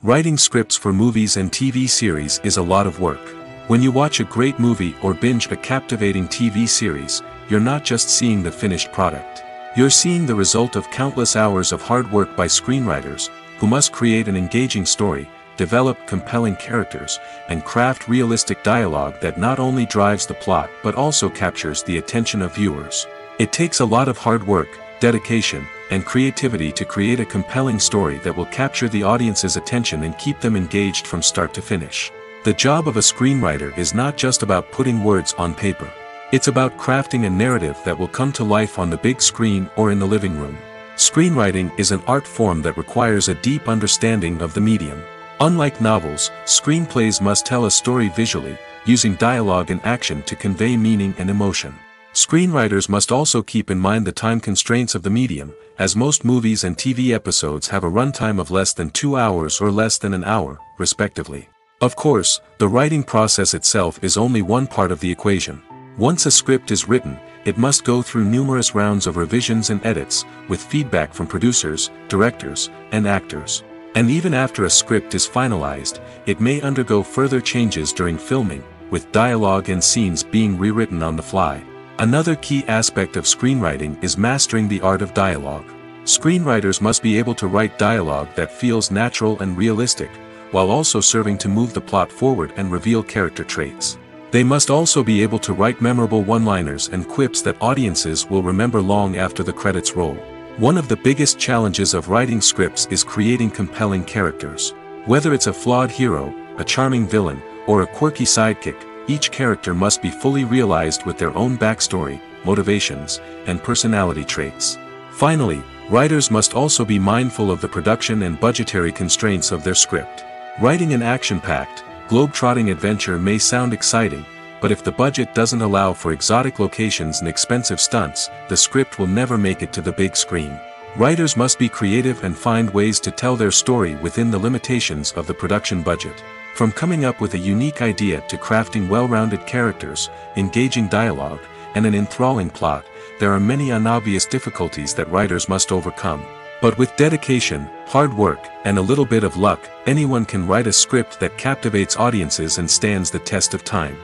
Writing scripts for movies and TV series is a lot of work. When you watch a great movie or binge a captivating TV series, you're not just seeing the finished product. You're seeing the result of countless hours of hard work by screenwriters, who must create an engaging story, develop compelling characters, and craft realistic dialogue that not only drives the plot but also captures the attention of viewers. It takes a lot of hard work, dedication, and creativity to create a compelling story that will capture the audience's attention and keep them engaged from start to finish. The job of a screenwriter is not just about putting words on paper. It's about crafting a narrative that will come to life on the big screen or in the living room. Screenwriting is an art form that requires a deep understanding of the medium. Unlike novels, screenplays must tell a story visually, using dialogue and action to convey meaning and emotion. Screenwriters must also keep in mind the time constraints of the medium, as most movies and TV episodes have a runtime of less than 2 hours or less than an hour, respectively. Of course, the writing process itself is only one part of the equation. Once a script is written, it must go through numerous rounds of revisions and edits, with feedback from producers, directors, and actors. And even after a script is finalized, it may undergo further changes during filming, with dialogue and scenes being rewritten on the fly. Another key aspect of screenwriting is mastering the art of dialogue. Screenwriters must be able to write dialogue that feels natural and realistic, while also serving to move the plot forward and reveal character traits. They must also be able to write memorable one-liners and quips that audiences will remember long after the credits roll. One of the biggest challenges of writing scripts is creating compelling characters. Whether it's a flawed hero, a charming villain, or a quirky sidekick, each character must be fully realized with their own backstory, motivations, and personality traits. Finally, writers must also be mindful of the production and budgetary constraints of their script. Writing an action-packed, globe-trotting adventure may sound exciting, but if the budget doesn't allow for exotic locations and expensive stunts, the script will never make it to the big screen. Writers must be creative and find ways to tell their story within the limitations of the production budget. From coming up with a unique idea to crafting well-rounded characters, engaging dialogue, and an enthralling plot, there are many unobvious difficulties that writers must overcome. But with dedication, hard work, and a little bit of luck, anyone can write a script that captivates audiences and stands the test of time.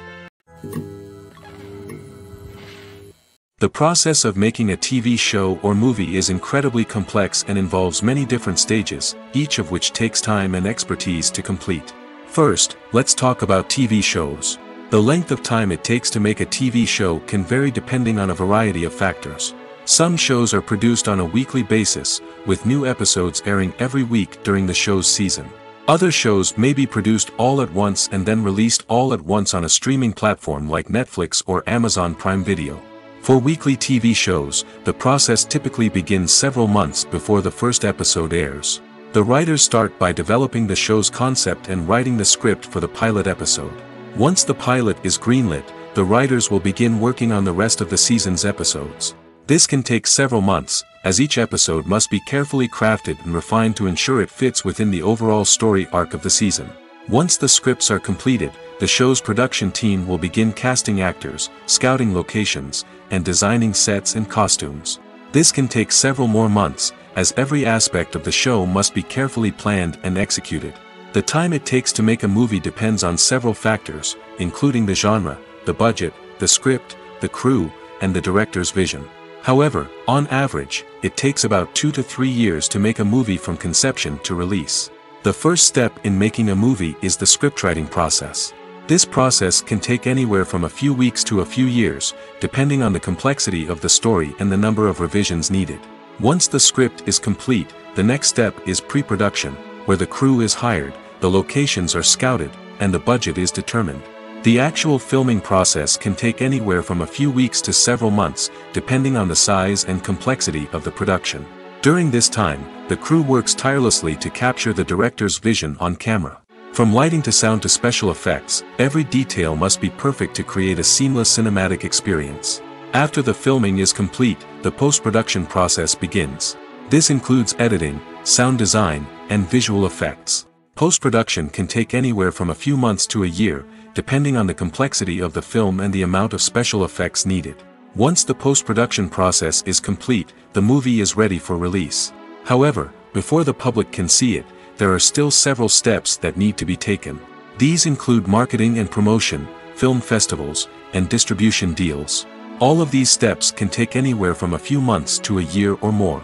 The process of making a TV show or movie is incredibly complex and involves many different stages, each of which takes time and expertise to complete. First, let's talk about TV shows. The length of time it takes to make a TV show can vary depending on a variety of factors. Some shows are produced on a weekly basis, with new episodes airing every week during the show's season. Other shows may be produced all at once and then released all at once on a streaming platform like Netflix or Amazon Prime Video. For weekly TV shows, the process typically begins several months before the first episode airs. The writers start by developing the show's concept and writing the script for the pilot episode. Once the pilot is greenlit, the writers will begin working on the rest of the season's episodes. This can take several months, as each episode must be carefully crafted and refined to ensure it fits within the overall story arc of the season. Once the scripts are completed, the show's production team will begin casting actors, scouting locations, and designing sets and costumes. This can take several more months, as every aspect of the show must be carefully planned and executed. The time it takes to make a movie depends on several factors, including the genre, the budget, the script, the crew, and the director's vision. However, on average, it takes about 2 to 3 years to make a movie from conception to release. The first step in making a movie is the scriptwriting process. This process can take anywhere from a few weeks to a few years, depending on the complexity of the story and the number of revisions needed. Once the script is complete, the next step is pre-production, where the crew is hired, the locations are scouted, and the budget is determined. The actual filming process can take anywhere from a few weeks to several months, depending on the size and complexity of the production. During this time, the crew works tirelessly to capture the director's vision on camera. From lighting to sound to special effects, every detail must be perfect to create a seamless cinematic experience. After the filming is complete, the post-production process begins. This includes editing, sound design, and visual effects. Post-production can take anywhere from a few months to a year, depending on the complexity of the film and the amount of special effects needed. Once the post-production process is complete, the movie is ready for release. However, before the public can see it, there are still several steps that need to be taken. These include marketing and promotion, film festivals, and distribution deals. All of these steps can take anywhere from a few months to a year or more.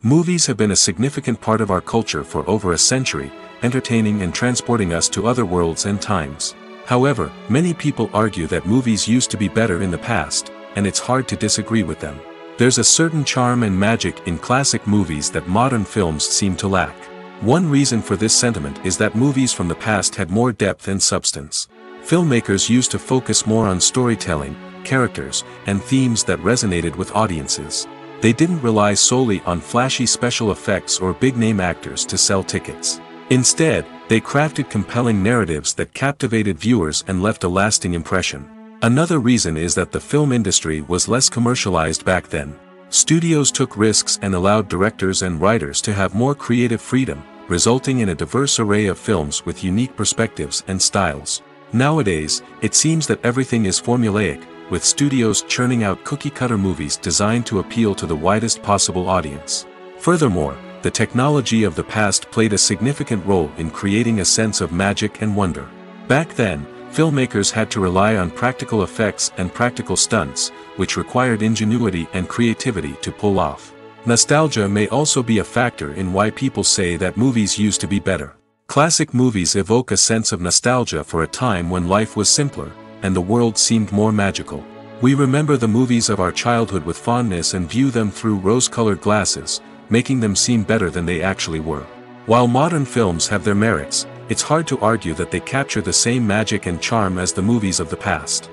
Movies have been a significant part of our culture for over a century, entertaining and transporting us to other worlds and times. However, many people argue that movies used to be better in the past, and it's hard to disagree with them. There's a certain charm and magic in classic movies that modern films seem to lack. One reason for this sentiment is that movies from the past had more depth and substance. Filmmakers used to focus more on storytelling, characters, and themes that resonated with audiences. They didn't rely solely on flashy special effects or big-name actors to sell tickets. Instead, they crafted compelling narratives that captivated viewers and left a lasting impression. Another reason is that the film industry was less commercialized back then. Studios took risks and allowed directors and writers to have more creative freedom, resulting in a diverse array of films with unique perspectives and styles. Nowadays, it seems that everything is formulaic, with studios churning out cookie-cutter movies designed to appeal to the widest possible audience. Furthermore, the technology of the past played a significant role in creating a sense of magic and wonder. Back then, filmmakers had to rely on practical effects and practical stunts, which required ingenuity and creativity to pull off. Nostalgia may also be a factor in why people say that movies used to be better. Classic movies evoke a sense of nostalgia for a time when life was simpler, and the world seemed more magical. We remember the movies of our childhood with fondness and view them through rose-colored glasses, making them seem better than they actually were. While modern films have their merits, it's hard to argue that they capture the same magic and charm as the movies of the past.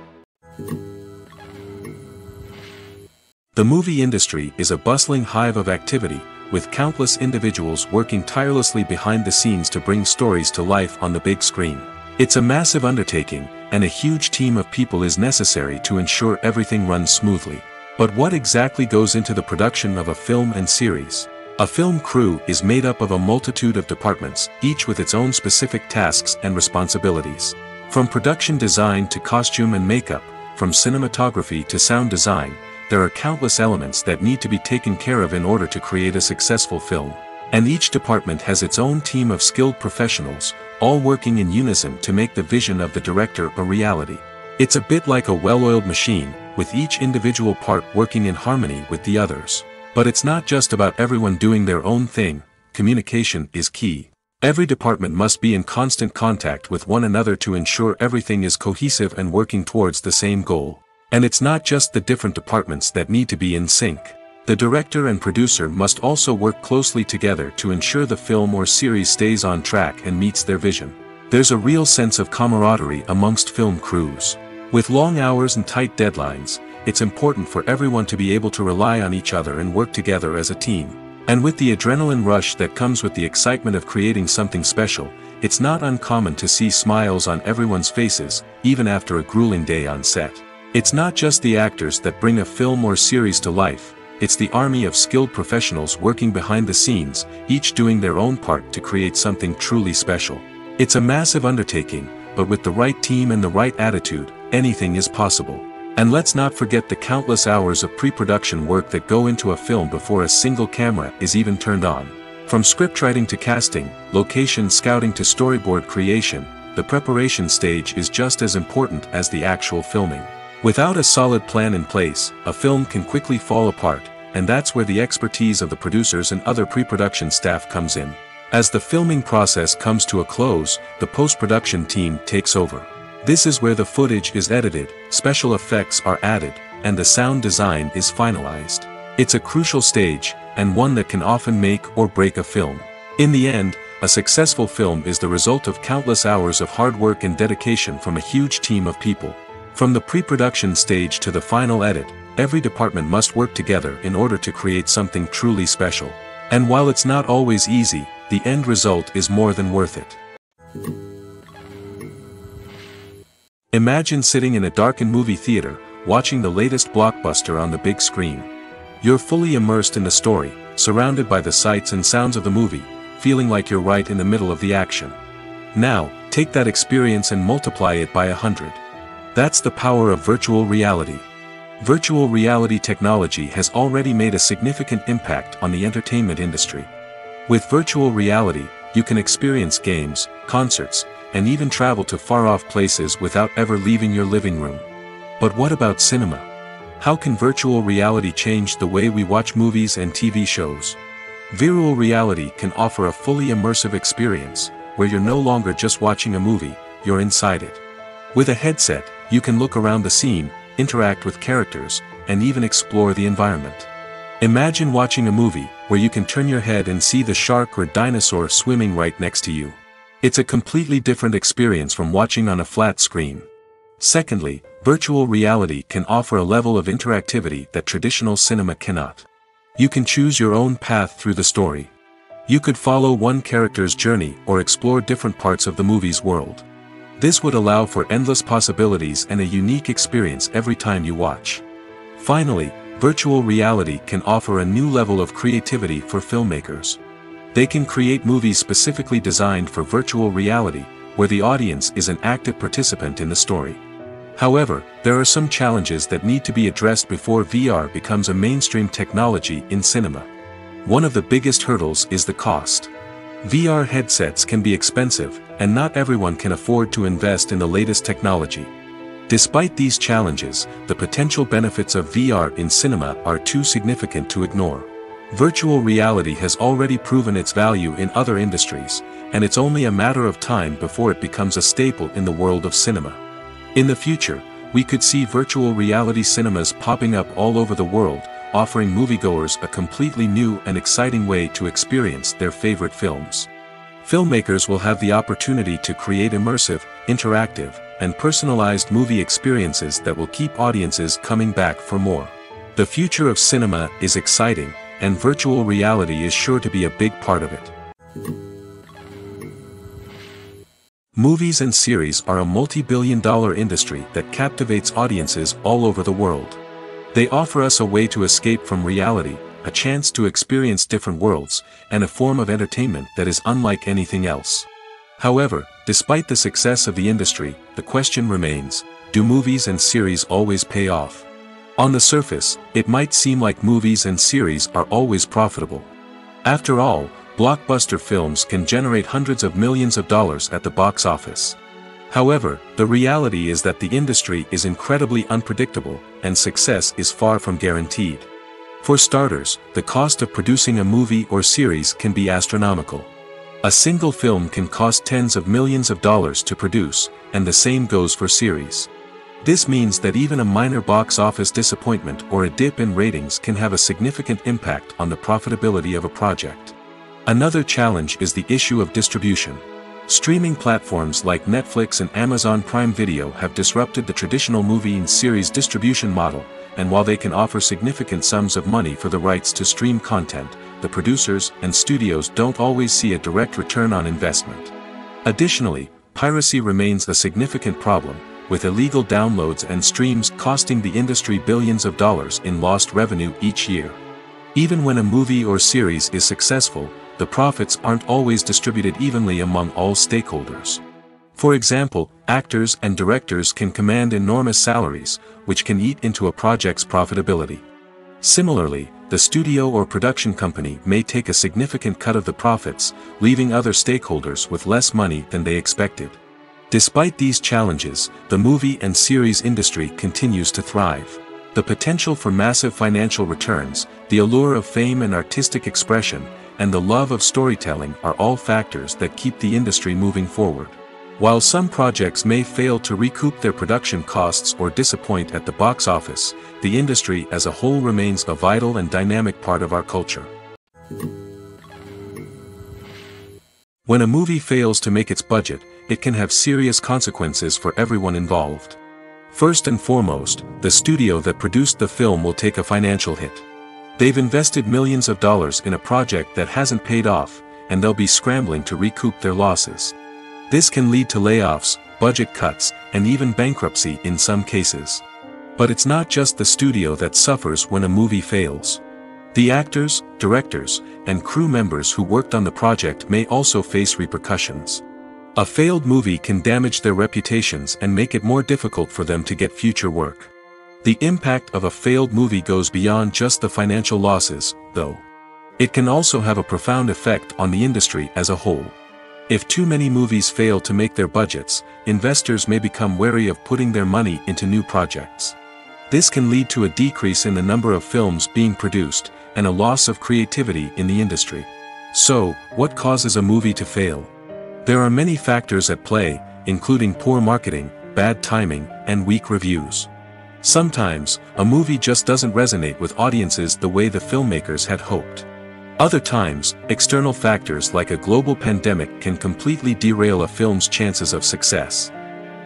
The movie industry is a bustling hive of activity, with countless individuals working tirelessly behind the scenes to bring stories to life on the big screen. It's a massive undertaking, and a huge team of people is necessary to ensure everything runs smoothly. But what exactly goes into the production of a film and series? A film crew is made up of a multitude of departments, each with its own specific tasks and responsibilities. From production design to costume and makeup, from cinematography to sound design, there are countless elements that need to be taken care of in order to create a successful film. And each department has its own team of skilled professionals, all working in unison to make the vision of the director a reality. It's a bit like a well-oiled machine, with each individual part working in harmony with the others. But it's not just about everyone doing their own thing. Communication is key. Every department must be in constant contact with one another to ensure everything is cohesive and working towards the same goal. And it's not just the different departments that need to be in sync. The director and producer must also work closely together to ensure the film or series stays on track and meets their vision. There's a real sense of camaraderie amongst film crews. With long hours and tight deadlines, it's important for everyone to be able to rely on each other and work together as a team. And with the adrenaline rush that comes with the excitement of creating something special, it's not uncommon to see smiles on everyone's faces, even after a grueling day on set. It's not just the actors that bring a film or series to life, it's the army of skilled professionals working behind the scenes, each doing their own part to create something truly special. It's a massive undertaking, but with the right team and the right attitude, anything is possible. And let's not forget the countless hours of pre-production work that go into a film before a single camera is even turned on. From scriptwriting to casting, location scouting to storyboard creation, the preparation stage is just as important as the actual filming. Without a solid plan in place, a film can quickly fall apart, and that's where the expertise of the producers and other pre-production staff comes in. As the filming process comes to a close, the post-production team takes over. This is where the footage is edited, special effects are added, and the sound design is finalized. It's a crucial stage, and one that can often make or break a film. In the end, a successful film is the result of countless hours of hard work and dedication from a huge team of people. From the pre-production stage to the final edit, every department must work together in order to create something truly special. And while it's not always easy, the end result is more than worth it. Imagine sitting in a darkened movie theater, watching the latest blockbuster on the big screen. You're fully immersed in the story, surrounded by the sights and sounds of the movie, feeling like you're right in the middle of the action. Now, take that experience and multiply it by 100. That's the power of virtual reality. Virtual reality technology has already made a significant impact on the entertainment industry. With virtual reality, you can experience games, concerts, and even travel to far-off places without ever leaving your living room. But what about cinema? How can virtual reality change the way we watch movies and TV shows? Virtual reality can offer a fully immersive experience, where you're no longer just watching a movie, you're inside it. With a headset, you can look around the scene, interact with characters, and even explore the environment. Imagine watching a movie where you can turn your head and see the shark or dinosaur swimming right next to you. It's a completely different experience from watching on a flat screen. Secondly, virtual reality can offer a level of interactivity that traditional cinema cannot. You can choose your own path through the story. You could follow one character's journey or explore different parts of the movie's world. This would allow for endless possibilities and a unique experience every time you watch. Finally, virtual reality can offer a new level of creativity for filmmakers. They can create movies specifically designed for virtual reality, where the audience is an active participant in the story. However, there are some challenges that need to be addressed before VR becomes a mainstream technology in cinema. One of the biggest hurdles is the cost. VR headsets can be expensive, and not everyone can afford to invest in the latest technology. Despite these challenges, the potential benefits of VR in cinema are too significant to ignore. Virtual reality has already proven its value in other industries, and it's only a matter of time before it becomes a staple in the world of cinema. In the future, we could see virtual reality cinemas popping up all over the world, offering moviegoers a completely new and exciting way to experience their favorite films. Filmmakers will have the opportunity to create immersive, interactive, and personalized movie experiences that will keep audiences coming back for more. The future of cinema is exciting, and virtual reality is sure to be a big part of it. Movies and series are a multi-billion-dollar industry that captivates audiences all over the world. They offer us a way to escape from reality, a chance to experience different worlds, and a form of entertainment that is unlike anything else. However, despite the success of the industry, the question remains, do movies and series always pay off? On the surface, it might seem like movies and series are always profitable. After all, blockbuster films can generate hundreds of millions of dollars at the box office. However, the reality is that the industry is incredibly unpredictable, and success is far from guaranteed. For starters, the cost of producing a movie or series can be astronomical. A single film can cost tens of millions of dollars to produce, and the same goes for series. This means that even a minor box office disappointment or a dip in ratings can have a significant impact on the profitability of a project. Another challenge is the issue of distribution. Streaming platforms like Netflix and Amazon Prime Video have disrupted the traditional movie and series distribution model, and while they can offer significant sums of money for the rights to stream content, the producers and studios don't always see a direct return on investment. Additionally, piracy remains a significant problem, with illegal downloads and streams costing the industry billions of dollars in lost revenue each year. Even when a movie or series is successful, the profits aren't always distributed evenly among all stakeholders. For example, actors and directors can command enormous salaries, which can eat into a project's profitability. Similarly, the studio or production company may take a significant cut of the profits, leaving other stakeholders with less money than they expected. Despite these challenges, the movie and series industry continues to thrive. The potential for massive financial returns, the allure of fame and artistic expression, and the love of storytelling are all factors that keep the industry moving forward. While some projects may fail to recoup their production costs or disappoint at the box office, the industry as a whole remains a vital and dynamic part of our culture. When a movie fails to make its budget, it can have serious consequences for everyone involved. First and foremost, the studio that produced the film will take a financial hit. They've invested millions of dollars in a project that hasn't paid off, and they'll be scrambling to recoup their losses. This can lead to layoffs, budget cuts, and even bankruptcy in some cases. But it's not just the studio that suffers when a movie fails. The actors, directors, and crew members who worked on the project may also face repercussions. A failed movie can damage their reputations and make it more difficult for them to get future work. The impact of a failed movie goes beyond just the financial losses, though. It can also have a profound effect on the industry as a whole. If too many movies fail to make their budgets, investors may become wary of putting their money into new projects. This can lead to a decrease in the number of films being produced, and a loss of creativity in the industry. So, what causes a movie to fail? There are many factors at play, including poor marketing, bad timing, and weak reviews. Sometimes, a movie just doesn't resonate with audiences the way the filmmakers had hoped. Other times, external factors like a global pandemic can completely derail a film's chances of success.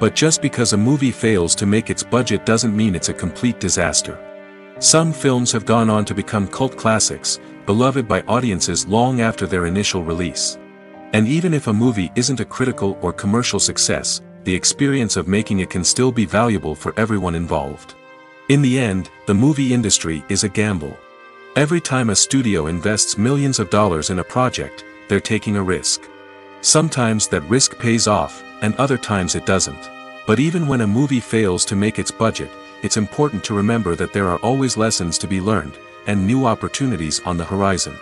But just because a movie fails to make its budget doesn't mean it's a complete disaster. Some films have gone on to become cult classics, beloved by audiences long after their initial release. And even if a movie isn't a critical or commercial success, the experience of making it can still be valuable for everyone involved. In the end, the movie industry is a gamble. Every time a studio invests millions of dollars in a project, they're taking a risk. Sometimes that risk pays off, and other times it doesn't. But even when a movie fails to make its budget, it's important to remember that there are always lessons to be learned, and new opportunities on the horizon.